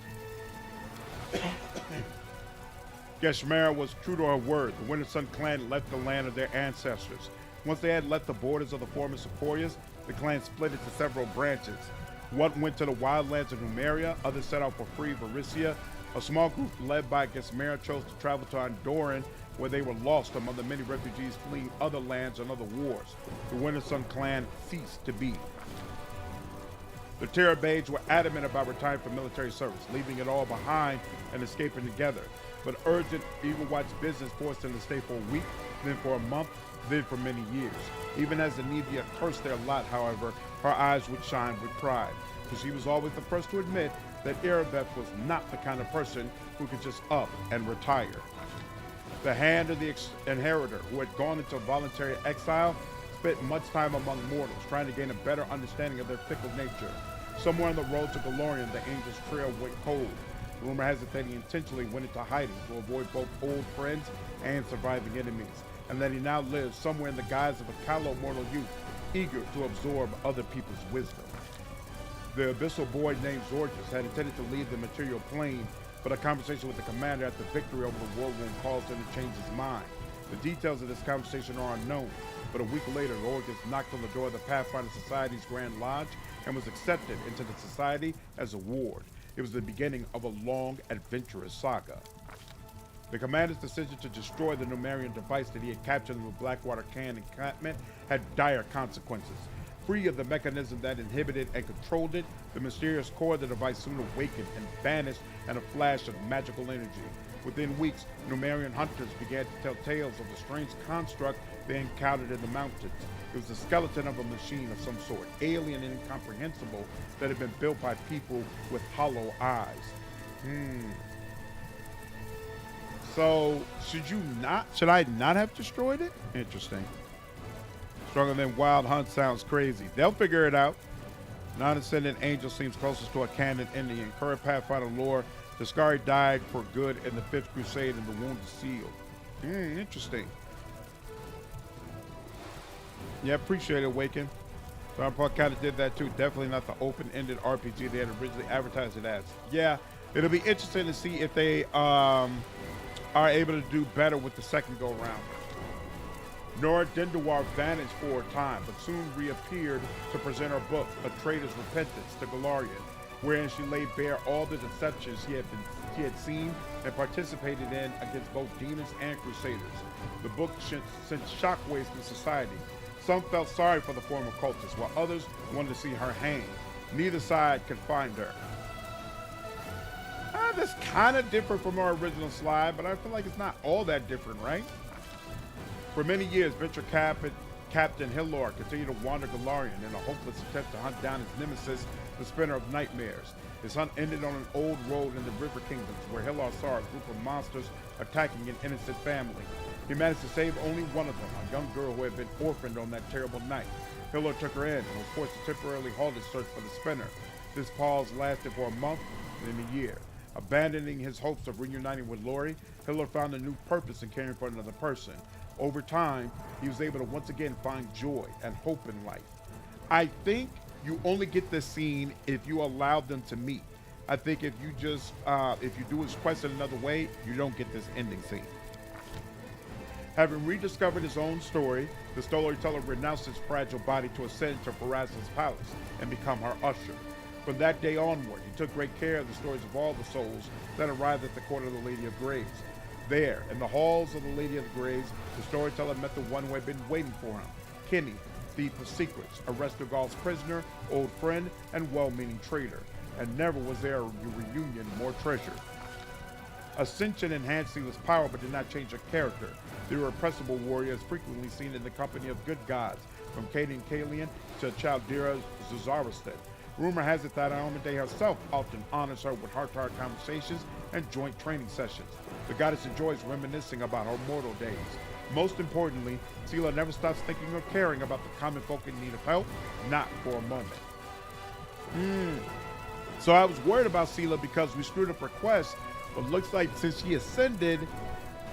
Geshmera was true to her word. The Winter Sun clan left the land of their ancestors. Once they had left the borders of the former Sequoias, the clan split into several branches. One went to the wildlands of Numeria, others set out for free Varisia. A small group led by Geshmera chose to travel to Andoran, where they were lost among the many refugees fleeing other lands and other wars. The Winter Sun clan ceased to be. The Terabades were adamant about retiring from military service, leaving it all behind and escaping together. But urgent Evil Watch business forced them to stay for a week, then for a month, then for many years. Even as Anivia cursed their lot, however, her eyes would shine with pride, because she was always the first to admit that Erebeth was not the kind of person who could just up and retire. The Hand of the Inheritor, who had gone into voluntary exile, spent much time among mortals, trying to gain a better understanding of their fickle nature. Somewhere on the road to Golarion, the Angel's trail went cold. Rumor has it that he intentionally went into hiding to avoid both old friends and surviving enemies, and that he now lives somewhere in the guise of a callow mortal youth, eager to absorb other people's wisdom. The abyssal boy named Zorges had intended to leave the material plane, but a conversation with the commander at the victory over the war room caused him to change his mind. The details of this conversation are unknown, but a week later, Zorges knocked on the door of the Pathfinder Society's Grand Lodge and was accepted into the society as a ward. It was the beginning of a long, adventurous saga. The commander's decision to destroy the Numerian device that he had captured in the Blackwater Can encampment had dire consequences. Free of the mechanism that inhibited and controlled it, the mysterious core of the device soon awakened and vanished in a flash of magical energy. Within weeks, Numerian hunters began to tell tales of the strange construct they encountered in the mountains. It was the skeleton of a machine of some sort, alien and incomprehensible, that had been built by people with hollow eyes. So, should I not have destroyed it? Interesting. Stronger than Wild Hunt sounds crazy. They'll figure it out. Non-ascendant angel seems closest to a canon in the current Pathfinder lore. Discari died for good in the 5th Crusade and the Wounded Seal. Interesting. Yeah, appreciate it, Awaken. Cyberpunk kind of did that too. Definitely not the open-ended RPG they had originally advertised it as. Yeah, it'll be interesting to see if they are able to do better with the second go-around. Nora Denduar vanished for a time, but soon reappeared to present her book, A Traitor's Repentance, to Golarion, wherein she laid bare all the deceptions she had seen and participated in against both demons and crusaders. The book sent shockwaves through society. Some felt sorry for the former cultists, while others wanted to see her hanged. Neither side could find her. That's kind of different from our original slide, but I feel like it's not all that different, right? For many years, Venture Captain Hillor continued to wander Golarion in a hopeless attempt to hunt down his nemesis, the Spinner of Nightmares. His hunt ended on an old road in the River Kingdoms, where Hillor saw a group of monsters attacking an innocent family. He managed to save only one of them, a young girl who had been orphaned on that terrible night. Hillor took her in and was forced to temporarily halt his search for the Spinner. This pause lasted for a month, then a year. Abandoning his hopes of reuniting with Lori, Hillor found a new purpose in caring for another person. Over time, he was able to once again find joy and hope in life. I think you only get this scene if you allow them to meet. I think if you just, if you do his quest in another way, you don't get this ending scene. Having rediscovered his own story, the storyteller renounced his fragile body to ascend to Faraz's palace and become her usher. From that day onward, he took great care of the stories of all the souls that arrived at the court of the Lady of Graves. There, in the halls of the Lady of the Graves, the storyteller met the one who had been waiting for him, Kenny, thief of secrets, a Restogal's prisoner, old friend, and well-meaning traitor. And never was there a reunion more treasured. Ascension enhanced Seele's power but did not change her character. The irrepressible warrior is frequently seen in the company of good gods, from Cadian Kalian to Chaldera Zazaristan. Rumor has it that Iomedae herself often honors her with heart-to-heart conversations and joint training sessions. The goddess enjoys reminiscing about her mortal days. Most importantly, Seele never stops thinking or caring about the common folk in need of help, not for a moment. So I was worried about Seele because we screwed up her quest, but looks like since she ascended,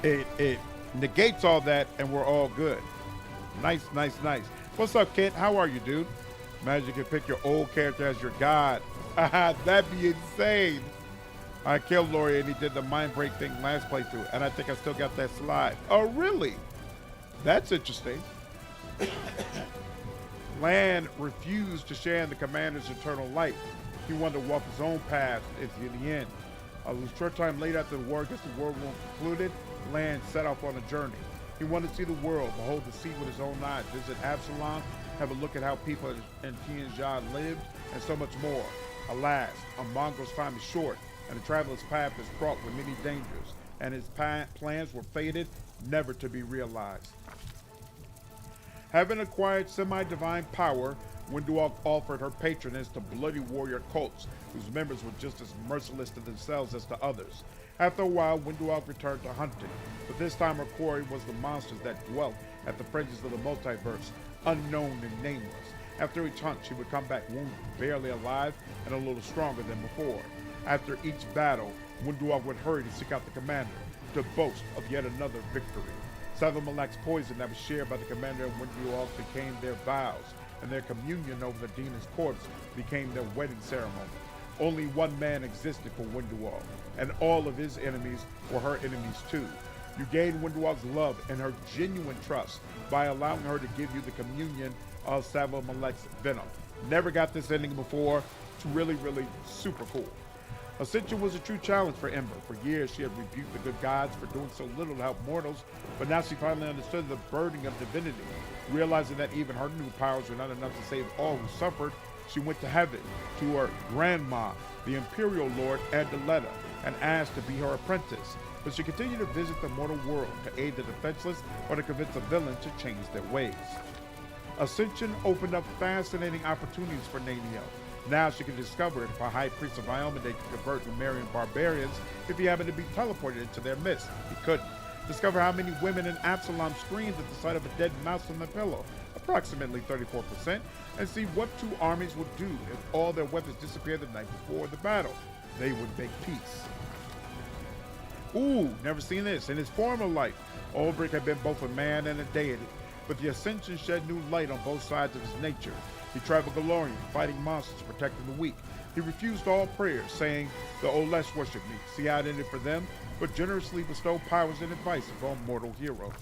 it negates all that and we're all good. Nice. What's up, Kent? How are you, dude? Imagine you can pick your old character as your god. That'd be insane. I killed Laurie and he did the mind break thing last playthrough, and I think I still got that slide. Oh, really? That's interesting. Lan refused to share in the commander's eternal light. He wanted to walk his own path into the end. A short time later, after the war against the world war concluded, Lan set off on a journey. He wanted to see the world, behold the sea with his own eyes, visit Absalom, have a look at how people in Tianjin lived, and so much more. Alas, a Mongol's time is short, and the traveler's path is fraught with many dangers, and his plans were fated, never to be realized. Having acquired semi-divine power, Wenduag offered her patronage to bloody warrior cults, whose members were just as merciless to themselves as to others. After a while, Wenduag returned to hunting, but this time her quarry was the monsters that dwelt at the fringes of the multiverse, unknown and nameless. After each hunt, she would come back wounded, barely alive, and a little stronger than before. After each battle, Wenduag would hurry to seek out the commander, to boast of yet another victory. Savimalak's poison that was shared by the commander and Wenduag became their vows, and their communion over the demon's corpse became their wedding ceremony. Only one man existed for Wenduag, and all of his enemies were her enemies too. You gained Wenduag's love and her genuine trust by allowing her to give you the communion of Savimalak's venom. Never got this ending before. It's really super cool. Ascension was a true challenge for Ember. For years, she had rebuked the good gods for doing so little to help mortals, but now she finally understood the burden of divinity. Realizing that even her new powers were not enough to save all who suffered, she went to heaven, to her grandma, the Imperial Lord Adaletta, and asked to be her apprentice. But she continued to visit the mortal world to aid the defenseless or to convince the villain to change their ways. Ascension opened up fascinating opportunities for Naniel. Now she can discover if a high priest of Iomedae could convert Numerian barbarians if he happened to be teleported into their midst. He couldn't. Discover how many women in Absalom screamed at the sight of a dead mouse on the pillow, approximately 34%, and see what two armies would do if all their weapons disappeared the night before the battle. They would make peace. Ooh, never seen this. In his former life, Ulbrich had been both a man and a deity, but the Ascension shed new light on both sides of his nature. He traveled Galorian, fighting monsters, protecting the weak. He refused all prayers, saying, "The Vorlesh worship me, see how I did it for them," but generously bestowed powers and advice upon mortal heroes.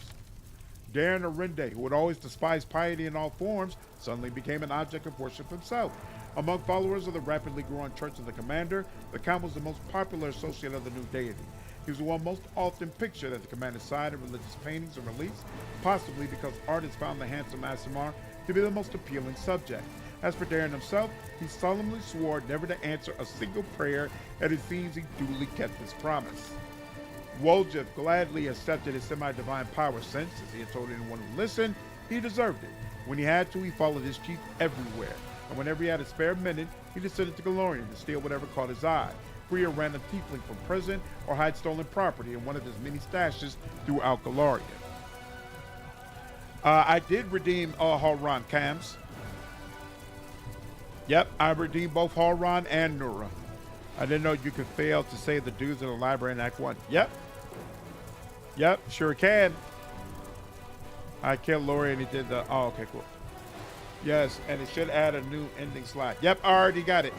Darren Arende, who had always despised piety in all forms, suddenly became an object of worship himself. Among followers of the rapidly growing Church of the Commander, the Count was the most popular associate of the new deity. He was the one most often pictured at the Commander's side in religious paintings and reliefs, possibly because artists found the handsome Asimar to be the most appealing subject. As for Darren himself, he solemnly swore never to answer a single prayer, and it seems he duly kept his promise. Woljif gladly accepted his semi-divine power since, as he had told anyone who listened, he deserved it. When he had to, he followed his chief everywhere, and whenever he had a spare minute, he descended to Galorian to steal whatever caught his eye, free or ran a tiefling from prison, or hide stolen property in one of his many stashes throughout Galorian. I did redeem Halran Cams. Yep, I redeemed both Halran and Nura. I didn't know you could fail to save the dudes in the library in Act 1. Yep, sure can. I killed Lori and he did the... Oh, okay, cool. Yes, and it should add a new ending slide. Yep, I already got it.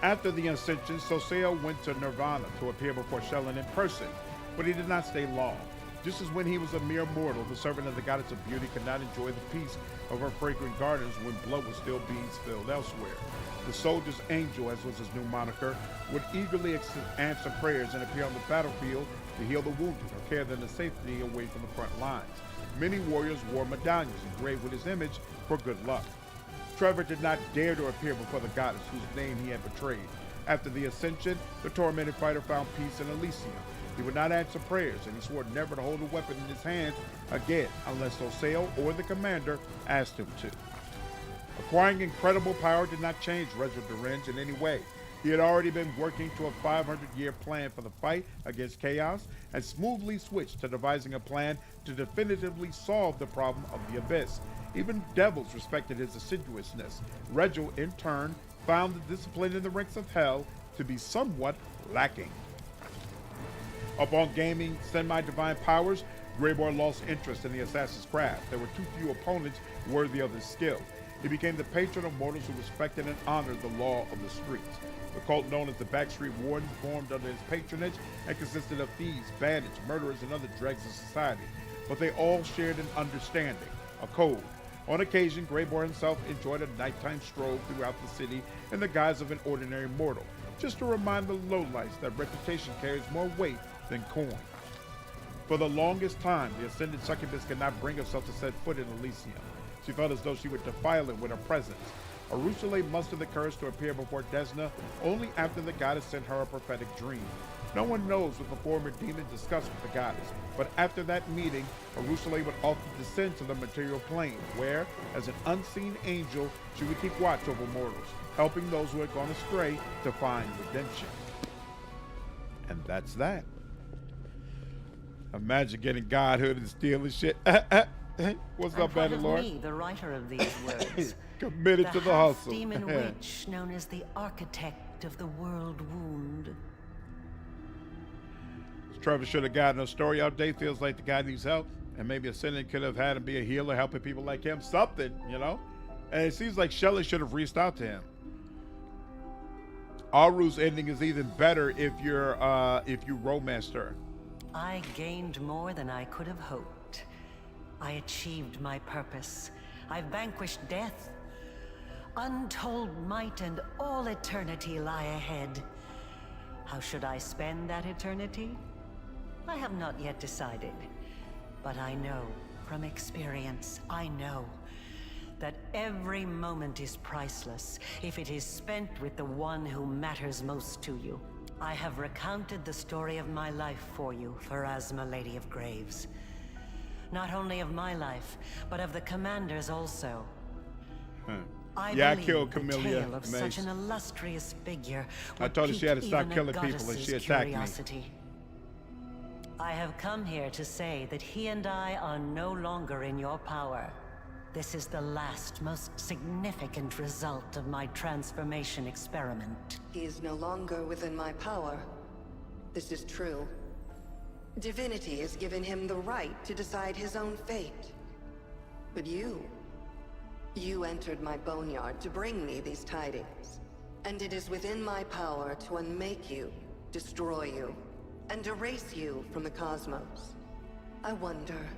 After the Ascension, Soseo went to Nirvana to appear before Shelyn in person, but he did not stay long. Just as when he was a mere mortal, the servant of the goddess of beauty could not enjoy the peace of her fragrant gardens when blood was still being spilled elsewhere. The soldier's angel, as was his new moniker, would eagerly answer prayers and appear on the battlefield to heal the wounded or carry them to safety away from the front lines. Many warriors wore medallions engraved with his image for good luck. Trevor did not dare to appear before the goddess whose name he had betrayed. After the Ascension, the tormented fighter found peace in Elysium. He would not answer prayers, and he swore never to hold a weapon in his hands again unless Soseo or the commander asked him to. Acquiring incredible power did not change Reginald Derenge in any way. He had already been working to a 500-year plan for the fight against chaos and smoothly switched to devising a plan to definitively solve the problem of the Abyss. Even devils respected his assiduousness. Reginald, in turn, found the discipline in the ranks of hell to be somewhat lacking. Upon gaining semi-divine powers, Greybor lost interest in the assassin's craft. There were too few opponents worthy of his skill. He became the patron of mortals who respected and honored the law of the streets. The cult known as the Backstreet Wardens formed under his patronage and consisted of thieves, bandits, murderers, and other dregs of society. But they all shared an understanding, a code. On occasion, Greybor himself enjoyed a nighttime stroll throughout the city in the guise of an ordinary mortal, just to remind the lowlifes that reputation carries more weight than coin. For the longest time, the ascended succubus could not bring herself to set foot in Elysium. She felt as though she would defile it with her presence. Areelu mustered the courage to appear before Desna only after the goddess sent her a prophetic dream. No one knows what the former demon discussed with the goddess, but after that meeting, Areelu would often descend to the material plane, where, as an unseen angel, she would keep watch over mortals, helping those who had gone astray to find redemption. And that's that. Imagine getting godhood and stealing shit. What's up, Bannerlord? Me, the writer of these words. Committed to the hustle. Demon witch known as the architect of the world wound. Trevor should have gotten a story update. Feels like the guy needs help, and maybe Ascendant could have had him be a healer, helping people like him. Something, you know. And it seems like Shelley should have reached out to him. Aru's ending is even better if you romanced her. I gained more than I could have hoped. I achieved my purpose. I vanquished death. Untold might and all eternity lie ahead. How should I spend that eternity? I have not yet decided. But I know, from experience, I know that every moment is priceless if it is spent with the one who matters most to you. I have recounted the story of my life for you, Pharasma, Lady of Graves. Not only of my life, but of the commander's also. I killed Camellia. The tale of such an illustrious figure. I told her she had to stop killing people, and she attacked me. I have come here to say that he and I are no longer in your power. This is the last, most significant result of my transformation experiment. He is no longer within my power. This is true. Divinity has given him the right to decide his own fate. But you entered my boneyard to bring me these tidings. And it is within my power to unmake you, destroy you, and erase you from the cosmos. I wonder,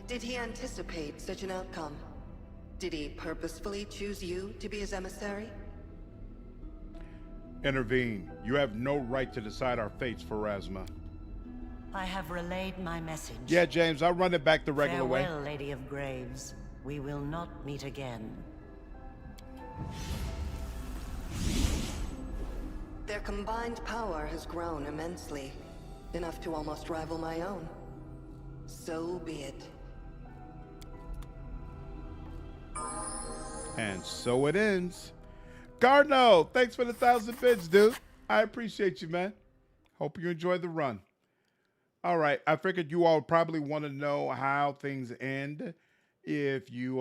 did he anticipate such an outcome? Did he purposefully choose you to be his emissary? Intervene. You have no right to decide our fates, Pharasma. I have relayed my message. Yeah, James, I'll run it back the regular way. Farewell, Lady of Graves. We will not meet again. Their combined power has grown immensely, enough to almost rival my own. So be it. And so it ends. Gardno, thanks for the 1,000 bits, dude. I appreciate you, man. Hope you enjoyed the run. All right, I figured you all probably want to know how things end if you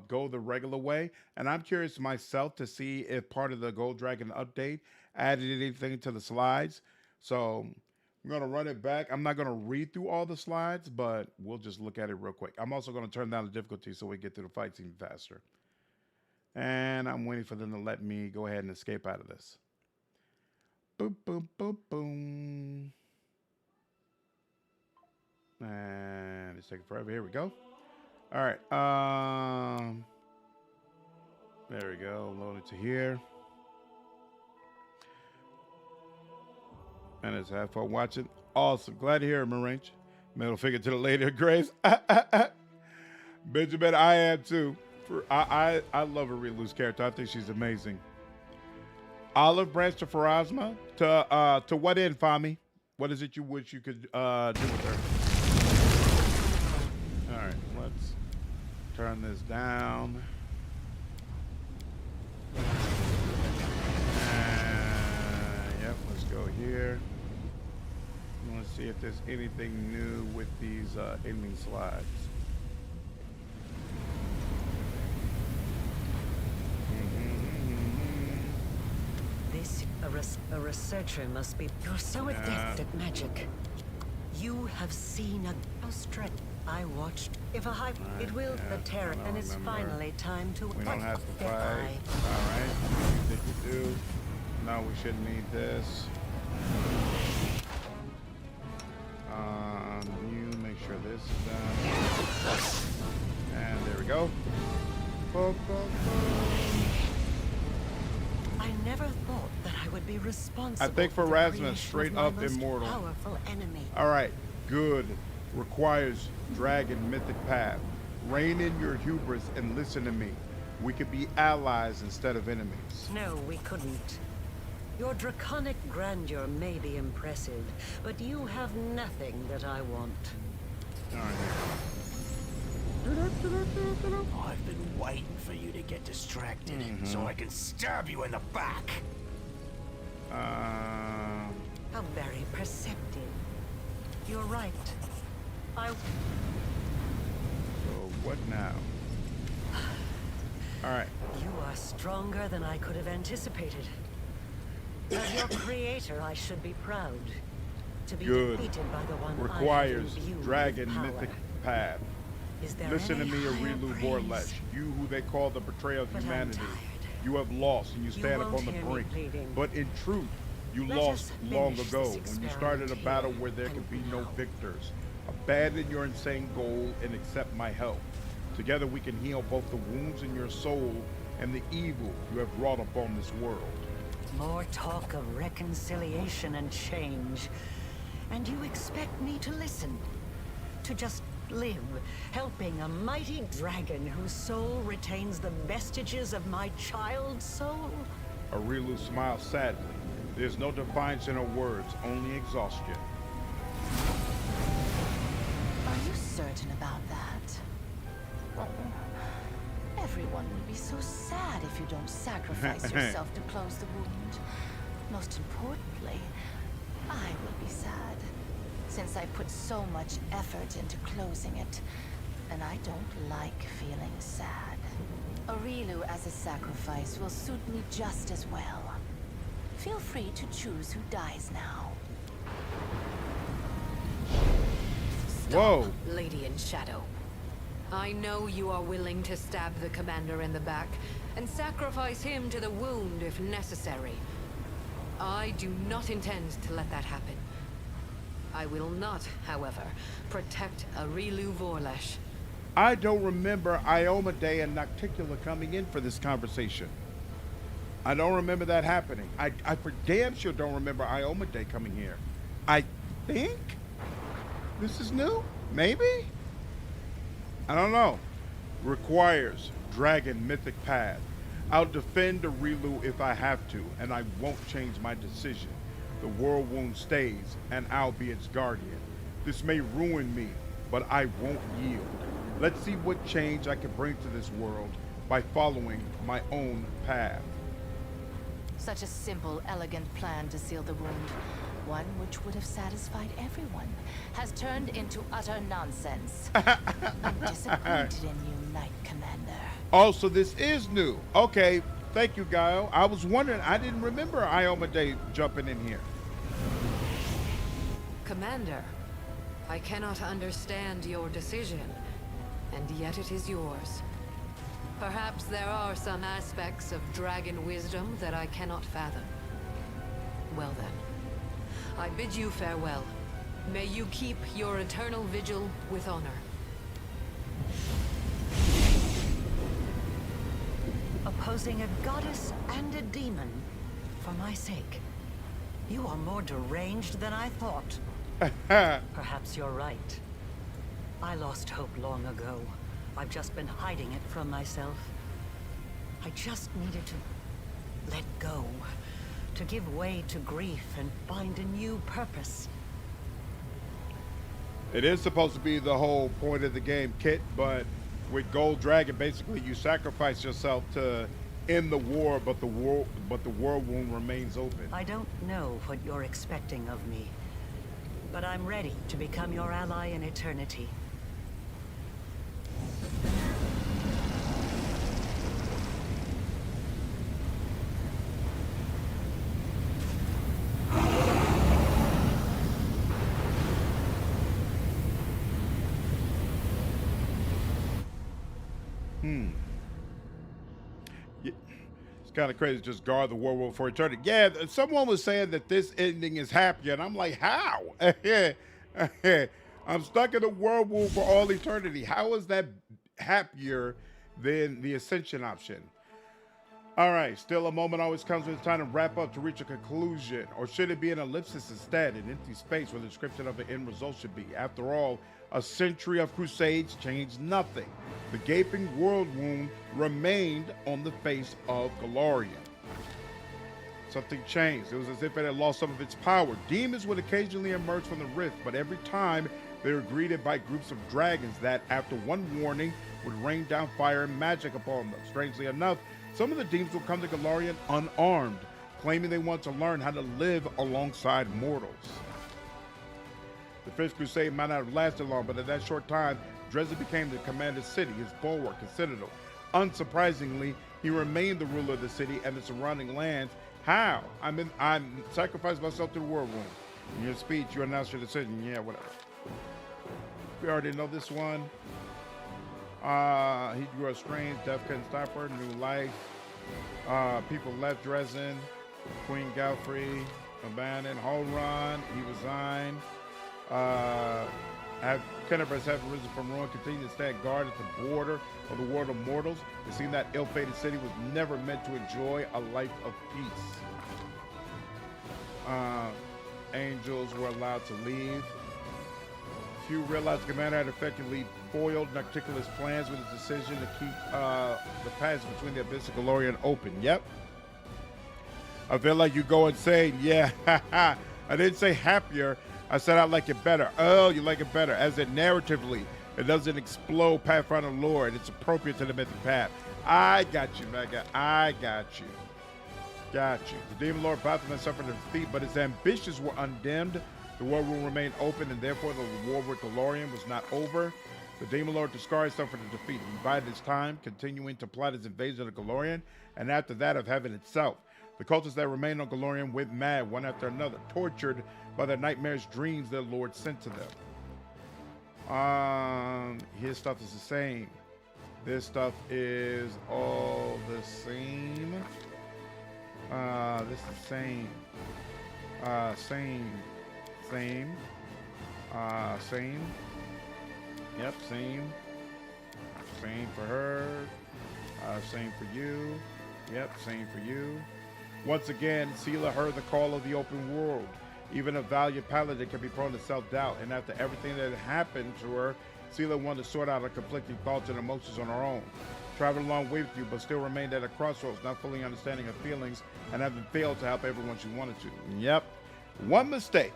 go the regular way. And I'm curious myself to see if part of the Gold Dragon update added anything to the slides. So I'm going to run it back. I'm not going to read through all the slides, but we'll just look at it real quick. I'm also going to turn down the difficulty so we get through the fights even faster. And I'm waiting for them to let me go ahead and escape out of this. boom, boom, boom, boom. And it's taking forever. Here we go. All right. There we go. Load it to here. And it's have fun watching. Awesome. Glad to hear it, Marange. Middle finger to the lady of grace. Benjamin, I am too. I love Areelu's character. I think she's amazing. Olive branch to Pharasma. To what end, Fami? What is it you wish you could do with her? All right, let's turn this down. Yep, let's go here. Let's see if there's anything new with these enemy slides. This, a researcher must be. You're so adept at magic. You have seen a strength. I watched. If a high, it will the terror, and it's finally time to. We don't have to fight. All right. I think we do. No, we shouldn't need this. You make sure this is done. And there we go. Boom, boom, boom. I never thought that I would be responsible. I think for Rasmus, straight up immortal. Powerful enemy. All right, good. Requires dragon mythic path. Rein in your hubris and listen to me. We could be allies instead of enemies. No, we couldn't. Your draconic grandeur may be impressive, but you have nothing that I want. All right. I've been waiting for you to get distracted so I can stab you in the back. How very perceptive. You're right. So what now? All right. You are stronger than I could have anticipated. As your creator, I should be proud. To be defeated by the one requires I have dragon power. mythic path. Listen to me, Areelu Vorlesh. You who they call the betrayer of humanity. You have lost and you stand upon the brink. But in truth, you lost long ago when you started a battle where there could be no victors. Abandon your insane goal and accept my help. Together we can heal both the wounds in your soul and the evil you have brought upon this world. More talk of reconciliation and change. And you expect me to listen? To just live, helping a mighty dragon whose soul retains the vestiges of my child's soul? Areelu smiled sadly. There's no defiance in her words, only exhaustion. Are you certain about that? Everyone will be so sad if you don't sacrifice yourself to close the wound. Most importantly, I will be sad, since I put so much effort into closing it, and I don't like feeling sad. Areelu as a sacrifice will suit me just as well. Feel free to choose who dies now. Stop, whoa, Lady in Shadow. I know you are willing to stab the commander in the back and sacrifice him to the wound if necessary. I do not intend to let that happen. I will not, however, protect Areelu Vorlesh. I don't remember Ioma Day and Nocticula coming in for this conversation. I don't remember that happening. I for damn sure don't remember Ioma Day coming here. I think this is new, maybe? I don't know. Requires dragon mythic path. I'll defend Areelu if I have to, and I won't change my decision. The world wound stays, and I'll be its guardian. This may ruin me, but I won't yield. Let's see what change I can bring to this world by following my own path. Such a simple, elegant plan to seal the wound, one which would have satisfied everyone, has turned into utter nonsense. I'm disappointed in you, Knight Commander. Oh, so this is new. Okay, thank you, Gaio. I was wondering, I didn't remember Ioma Day jumping in here. Commander, I cannot understand your decision, and yet it is yours. Perhaps there are some aspects of dragon wisdom that I cannot fathom. Well then, I bid you farewell. May you keep your eternal vigil with honor. Opposing a goddess and a demon for my sake. You are more deranged than I thought. Perhaps you're right. I lost hope long ago. I've just been hiding it from myself. I just needed to let go, to give way to grief and find a new purpose. It is supposed to be the whole point of the game, Kit, but with Gold Dragon, basically you sacrifice yourself to end the war, but the war wound remains open. I don't know what you're expecting of me, but I'm ready to become your ally in eternity. It's kind of crazy. Just guard the war wound for eternity. Yeah, someone was saying that this ending is happier, and I'm like, how? I'm stuck in a war wound for all eternity. How is that happier than the Ascension option? All right, still a moment always comes when it's time to wrap up to reach a conclusion. Or should it be an ellipsis instead, an empty space where the description of the end result should be? After all, a century of crusades changed nothing. The gaping world wound remained on the face of Golarion. Something changed. It was as if it had lost some of its power. Demons would occasionally emerge from the rift, but every time they were greeted by groups of dragons that, after one warning, would rain down fire and magic upon them. Strangely enough, some of the demons would come to Golarion unarmed, claiming they want to learn how to live alongside mortals. The Fifth Crusade might not have lasted long, but at that short time, Dresden became the commander's city, his bulwark and citadel. Unsurprisingly, he remained the ruler of the city and the surrounding lands. How? I'm sacrificed myself to the war wound. In your speech, you announced your decision. Yeah, whatever. We already know this one. He grew estranged, death couldn't stop her, new life. People left Dresden. Queen Galfrey abandoned. Home run. He resigned. Tenebris have risen from ruin, continue to stand guard at the border of the world of mortals. It seemed that ill-fated city was never meant to enjoy a life of peace. Angels were allowed to leave. Few realized the commander had effectively foiled Nocticulus' plans with his decision to keep the passage between the Abyss and Golarion open. Yep. I feel like you go insane. Yeah, I didn't say happier. I said I like it better. Oh, you like it better. As in narratively, it doesn't explode Pathfinder lore, and it's appropriate to the Mythic Path. I got you, Mega. I got you. Got you. The Demon Lord Pathfinder suffered a defeat, but his ambitions were undimmed. The war room remained open, and therefore the war with Golarion was not over. The Demon Lord Tuscari suffered a defeat. He bided his time, continuing to plot his invasion of Golarion, and after that of heaven itself. The cultists that remained on Golarion went mad, one after another, tortured by the nightmarish dreams their lord sent to them. His stuff is the same. This stuff is all the same. This is the same. Same. Yep, same. Same for her. Same for you. Yep, same for you. Once again, Seela heard the call of the open world. Even a valiant paladin can be prone to self-doubt, and after everything that had happened to her, Seela wanted to sort out her conflicting thoughts and emotions on her own. Traveled along with you, but still remained at a crossroads, not fully understanding her feelings, and having failed to help everyone she wanted to. Yep. One mistake.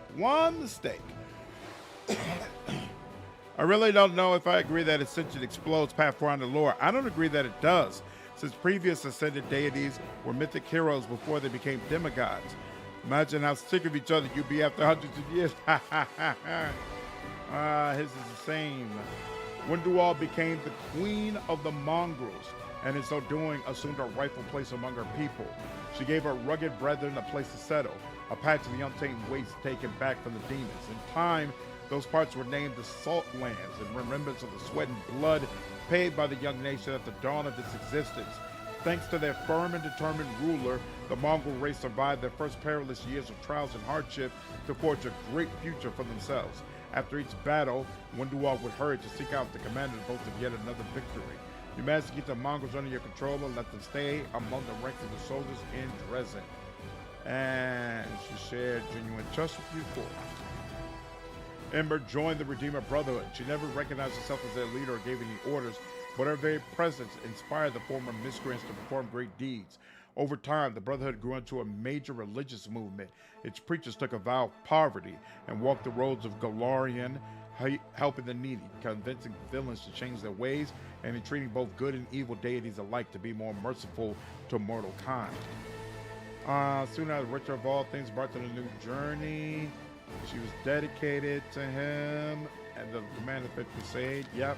I really don't know if I agree that Ascension explodes Pathfinder lore. I don't agree that it does, since previous ascended deities were mythic heroes before they became demigods. Imagine how sick of each other you'd be after hundreds of years. His is the same. Wenduag became the queen of the mongrels, and in so doing assumed her rightful place among her people. She gave her rugged brethren a place to settle, a patch of the untamed waste taken back from the demons. In time, those parts were named the Salt Lands, in remembrance of the sweat and blood paid by the young nation at the dawn of its existence. Thanks to their firm and determined ruler, the Mongol race survived their first perilous years of trials and hardship to forge a great future for themselves. After each battle, Wenduag would hurry to seek out the commander to boast of yet another victory. You managed to get the Mongols under your control and let them stay among the ranks of the soldiers in Dresden. And she shared genuine trust with you for. Ember joined the Redeemer Brotherhood. She never recognized herself as their leader or gave any orders, but her very presence inspired the former miscreants to perform great deeds. Over time, the Brotherhood grew into a major religious movement. Its preachers took a vow of poverty and walked the roads of Galarian, helping the needy, convincing villains to change their ways, and entreating both good and evil deities alike to be more merciful to mortal kind. Soon after, Richard of all things brought them a new journey. She was dedicated to him and the command of the crusade. Yep.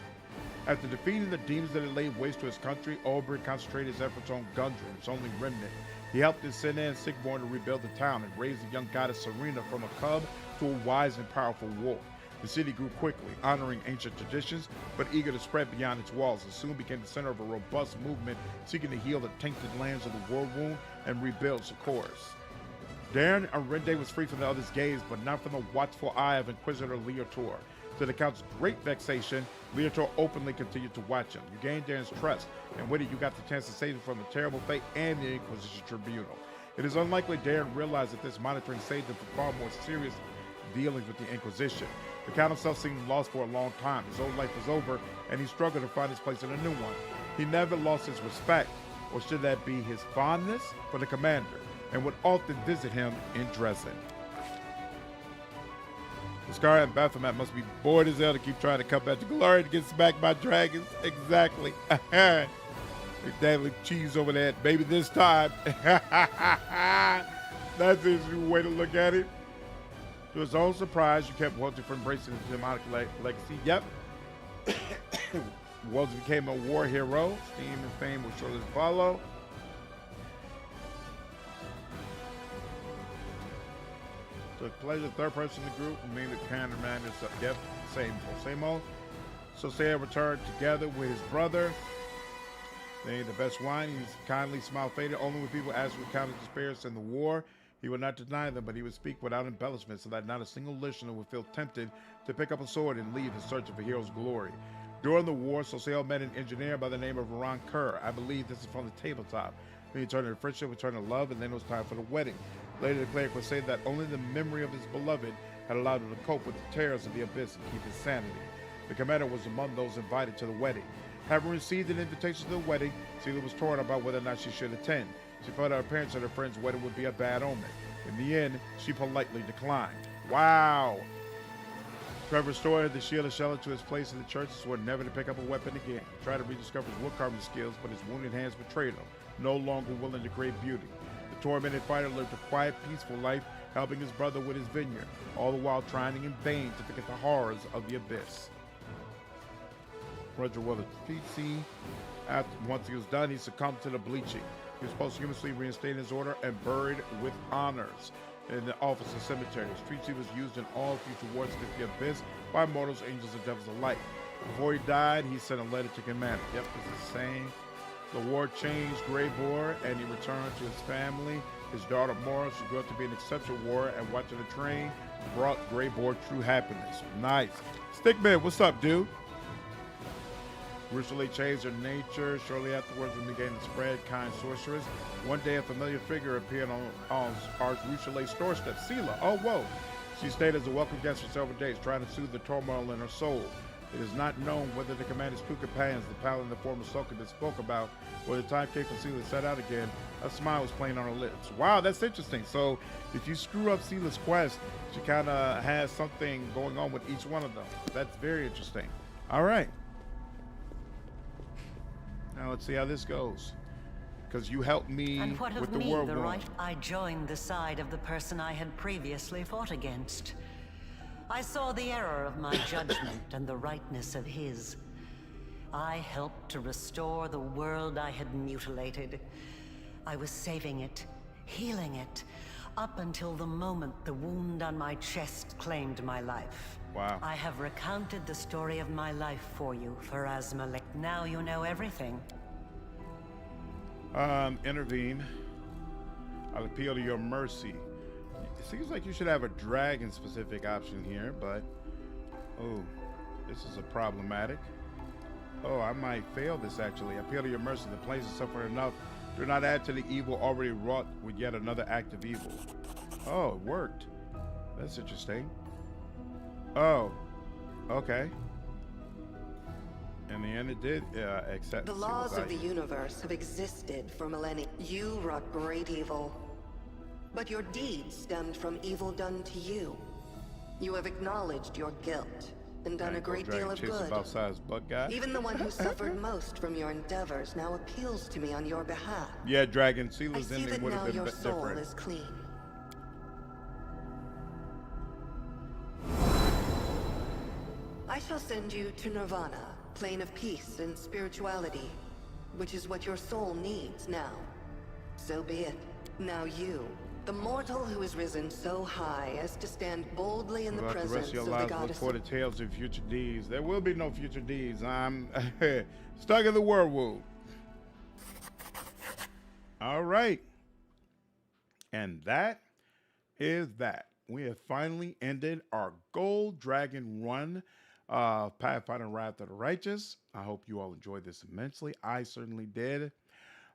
After defeating the demons that had laid waste to his country, Olberich concentrated his efforts on Gundren, its only remnant. He helped his Senna and Sigborn to rebuild the town and raised the young goddess Serena from a cub to a wise and powerful wolf. The city grew quickly, honoring ancient traditions, but eager to spread beyond its walls, and soon became the center of a robust movement seeking to heal the tainted lands of the war wound and rebuild Socorus. Darren Arende was free from the other's gaze, but not from the watchful eye of Inquisitor Leotor. To the Count's great vexation, Leotor openly continued to watch him. You gained Darren's trust, and with it you got the chance to save him from the terrible fate and the Inquisition Tribunal. It is unlikely Darren realized that this monitoring saved him from far more serious dealings with the Inquisition. The Count himself seemed lost for a long time. His old life was over, and he struggled to find his place in a new one. He never lost his respect, or should that be his fondness, for the Commander, and would often visit him in Dresden. The Scar and Baphomet must be bored as hell to keep trying to come back to glory to get smacked by dragons. Exactly. They dangling cheese over that. Maybe this time. That's the way to look at it. To his own surprise, you kept Walter from embracing his demonic legacy. Yep. Walter became a war hero. Steam and fame will shortly follow. Took pleasure, third person in the group, mainly Panda Man. Yep, same old. So Saya returned together with his brother. They ate the best wine. He kindly smiled faded. Only when people asked what counted his spirits in the war, he would not deny them, but he would speak without embellishment so that not a single listener would feel tempted to pick up a sword and leave in search of a hero's glory. During the war, Soseo met an engineer by the name of Ron Kerr. I believe this is from the tabletop. Then he turned to friendship, we turned to love, and then it was time for the wedding. Later, the cleric would say that only the memory of his beloved had allowed him to cope with the terrors of the abyss and keep his sanity. The commander was among those invited to the wedding. Having received an invitation to the wedding, Celia was torn about whether or not she should attend. She felt her parents and her friend's wedding would be a bad omen. In the end, she politely declined. Wow! Trevor restored the shield of Shella to his place in the church and swore never to pick up a weapon again. He tried to rediscover his woodcarving skills, but his wounded hands betrayed him, no longer willing to create beauty. The tormented fighter lived a quiet, peaceful life, helping his brother with his vineyard, all the while trying in vain to forget the horrors of the abyss. Roger Weller defeats once he was done, he succumbed to the bleaching. He was posthumously reinstated in his order and buried with honors in the office of cemetery. Streetsy was used in all future wars against the abyss by mortals, angels, and devils alike. Before he died, he sent a letter to Commander. Yep, it's the same. The war changed Greybor, and he returned to his family. His daughter Morris, who grew up to be an exceptional warrior and watching the train, brought Greybor true happiness. Nice. Stickman, what's up, dude? Ritually changed her nature. Shortly afterwards, when began to spread, kind sorceress. One day, a familiar figure appeared on our Ruchelet's doorstep, Sela. Oh, whoa. She stayed as a welcome guest for several days, trying to soothe the turmoil in her soul. It is not known whether the commander's two companions, the paladin and the former succubus, spoke about, when the time came for Sela to set out again, a smile was playing on her lips. Wow, that's interesting. So, if you screw up Sela's quest, she kind of has something going on with each one of them. That's very interesting. All right. Now let's see how this goes. Because you helped me and what with of the me, world the war. right? I joined the side of the person I had previously fought against. I saw the error of my judgment and the rightness of his. I helped to restore the world I had mutilated. I was saving it, healing it, up until the moment the wound on my chest claimed my life. Wow. I have recounted the story of my life for you, Pharasma. Now you know everything. Intervene. I'll appeal to your mercy. It seems like you should have a dragon specific option here, but oh, this is a problematic. Oh, I might fail this actually. Appeal to your mercy. The place is suffering enough. Do not add to the evil already wrought with yet another act of evil. Oh, it worked. That's interesting. Oh, okay. In the end, it did accept. The laws of the universe have existed for millennia. You wrought great evil, but your deeds stemmed from evil done to you. You have acknowledged your guilt and done a great deal of good. Even the one who suffered most from your endeavors now appeals to me on your behalf. Yeah, Dragon. Sealer's ending would have been your soul different. is clean. I shall send you to Nirvana, plane of peace and spirituality, which is what your soul needs now. So be it. Now you, the mortal who has risen so high as to stand boldly in the presence the rest of your of lives, the goddess. look for the tales of future deeds. There will be no future deeds. I'm stuck in the whirlpool. All right. And that is that. We have finally ended our Gold Dragon run of Pathfinder Wrath of the Righteous. I hope you all enjoyed this immensely. I certainly did.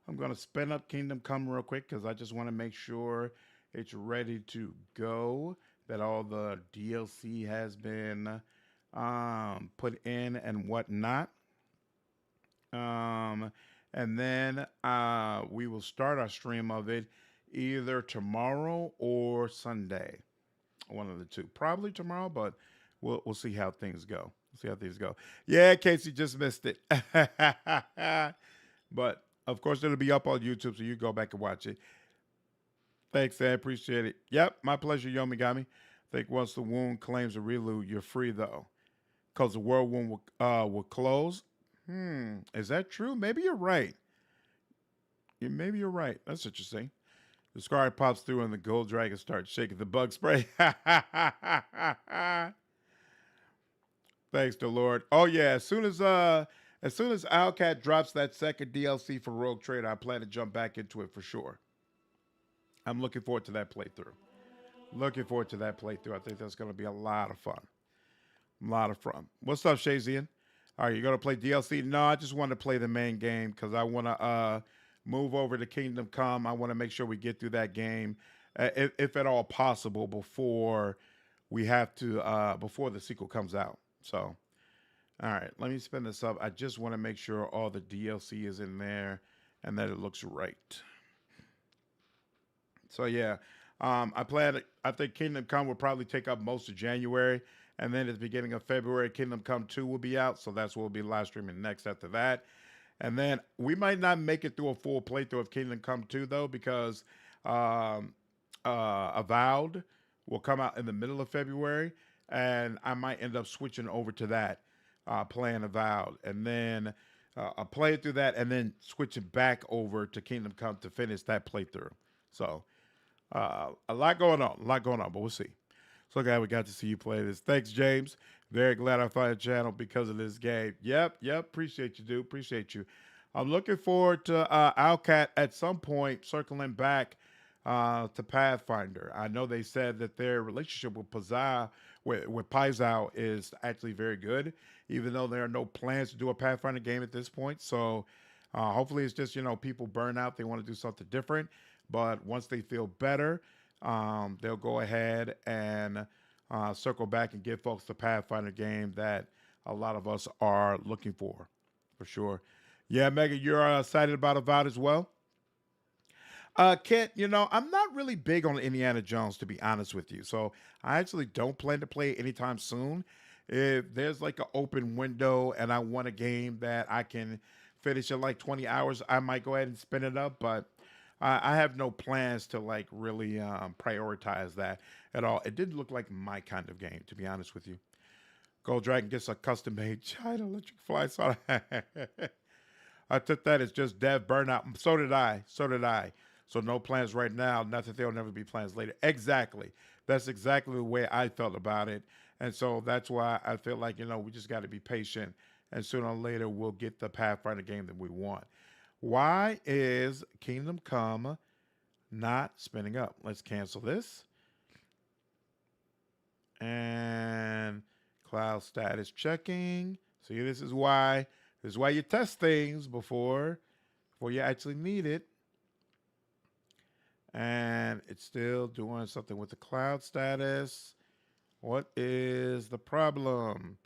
I'm going to spin up Kingdom Come real quick because I just want to make sure it's ready to go, that all the DLC has been put in and whatnot. And then we will start our stream of it either tomorrow or Sunday. One of the two. Probably tomorrow, but we'll see how things go. See how things go. Yeah, Casey just missed it. But of course, it'll be up on YouTube, so you go back and watch it. Thanks, I appreciate it. Yep, my pleasure, Yomigami. I think once the wound claims Areelu, you're free, though. Because the world wound will close. Is that true? Maybe you're right. Maybe you're right. That's interesting. The scar pops through and the gold dragon starts shaking the bug spray. Thanks to Lord. Oh, yeah, as soon as Owlcat drops that second DLC for Rogue Trader, I plan to jump back into it for sure. I'm looking forward to that playthrough. I think that's going to be a lot of fun. What's up, Shazian? All right, you going to play DLC? No, I just want to play the main game because I want to move over to Kingdom Come. I want to make sure we get through that game, if at all possible, before we have to, before the sequel comes out. So, all right, let me spin this up. I just want to make sure all the DLC is in there and that it looks right. So, yeah, I think Kingdom Come will probably take up most of January. And then at the beginning of February, Kingdom Come 2 will be out. So that's what we'll be live streaming next after that. And then we might not make it through a full playthrough of Kingdom Come 2, though, because Avowed will come out in the middle of February. And I might end up switching over to that, playing Avowed. And then I'll play it through that and then switch it back over to Kingdom Come to finish that playthrough. So a lot going on, but we'll see. So glad we got to see you play this. Thanks, James. Very glad I found a channel because of this game. Yep. Appreciate you, dude. Appreciate you. I'm looking forward to Owlcat at some point circling back to Pathfinder. I know they said that their relationship with Paizao is actually very good, even though there are no plans to do a Pathfinder game at this point. So hopefully it's just, people burn out. They want to do something different. But once they feel better, they'll go ahead and circle back and give folks the Pathfinder game that a lot of us are looking for sure. Yeah, Megan, you're excited about Avowed as well? Kit, I'm not really big on Indiana Jones, to be honest with you. So I actually don't plan to play it anytime soon. If there's like an open window and I want a game that I can finish in like 20 hours, I might go ahead and spin it up. But I have no plans to like really prioritize that at all. It didn't look like my kind of game, to be honest with you. Gold Dragon gets a custom-made China electric fly. So I took that as just dev burnout. So did I. So no plans right now. Not that there'll never be plans later. Exactly. That's exactly the way I felt about it. And so that's why I feel like, we just got to be patient. And sooner or later, we'll get the Pathfinder game that we want. Why is Kingdom Come not spinning up? Let's cancel this. And cloud status checking. See, this is why you test things before you actually need it. And it's still doing something with the cloud status. What is the problem?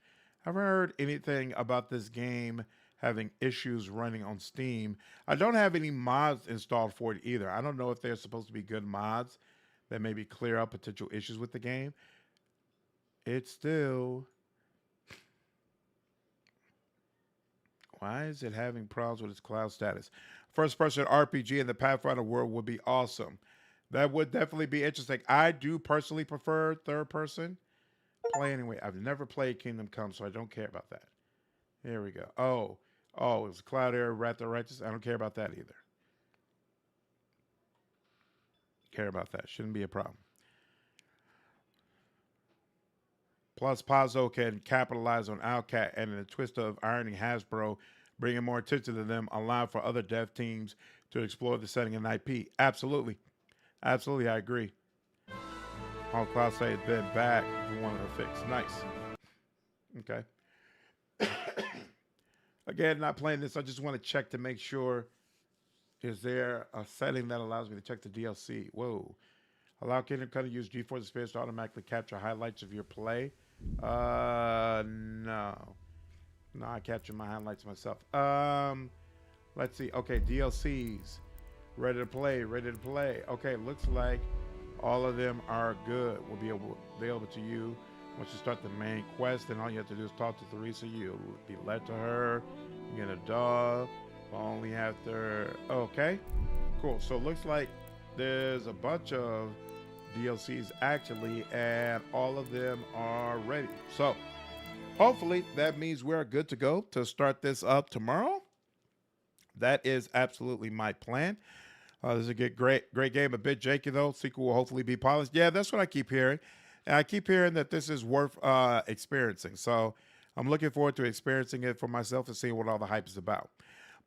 Haven't heard anything about this game having issues running on Steam. I don't have any mods installed for it either. I don't know if they're supposed to be good mods that maybe clear up potential issues with the game. It's still... Why is it having problems with its cloud status? First-person RPG in the Pathfinder world would be awesome. That would definitely be interesting. I do personally prefer third-person play anyway. I've never played Kingdom Come, so I don't care about that. Here we go. Oh, it was Cloud Air, Wrath the Righteous. I don't care about that either. Care about that. Shouldn't be a problem. Plus, Pazzo can capitalize on Outcat and in a twist of ironing Hasbro, bringing more attention to them, allow for other dev teams to explore the setting and IP. Absolutely. Absolutely, I agree. All Cloud say has been back for one of the fix. Nice. Okay. Again, not playing this. I just want to check to make sure. Is there a setting that allows me to check the DLC? Whoa. Allow Kingdom Come to use GeForce Experience to automatically capture highlights of your play. No, I capture my highlights myself. Let's see. Okay, DLCs, ready to play. Okay, looks like all of them are good. Will be available to you once you start the main quest. And all you have to do is talk to Theresa. You'll be led to her. You get a dog. Only after. Okay, cool. So it looks like there's a bunch of DLCs actually, and all of them are ready. So hopefully that means we're good to go to start this up tomorrow. That is absolutely my plan. This is a great game. A bit janky though. Sequel will hopefully be polished. Yeah, that's what I keep hearing. And I keep hearing that this is worth experiencing. So I'm looking forward to experiencing it for myself and seeing what all the hype is about.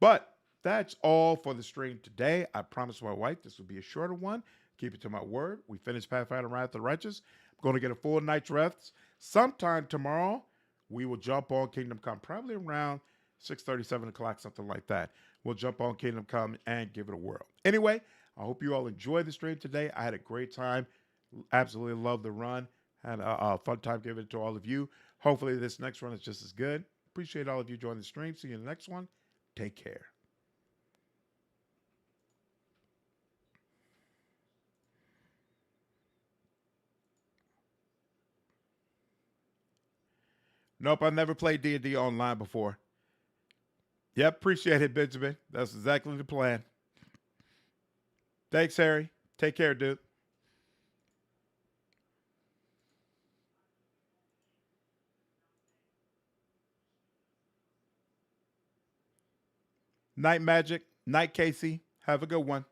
But that's all for the stream today. I promised my wife this would be a shorter one. Keep it to my word. We finished Pathfinder Wrath the Righteous. I'm going to get a full night's rest. Sometime tomorrow, we will jump on Kingdom Come, probably around 6:30, 7 o'clock, something like that. We'll jump on Kingdom Come and give it a whirl. Anyway, I hope you all enjoyed the stream today. I had a great time. Absolutely loved the run. Had a fun time giving it to all of you. Hopefully this next run is just as good. Appreciate all of you joining the stream. See you in the next one. Take care. Nope, I've never played D&D online before. Yep, appreciate it, Benjamin. That's exactly the plan. Thanks, Harry. Take care, dude. Night Magic. Night, Casey. Have a good one.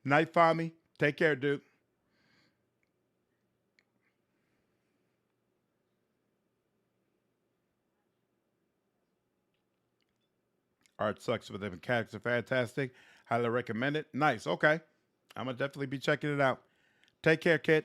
Night, Fami. Take care, dude. Art sucks, but the mechanics are fantastic. Highly recommend it. Nice. Okay. I'm going to definitely be checking it out. Take care, kid.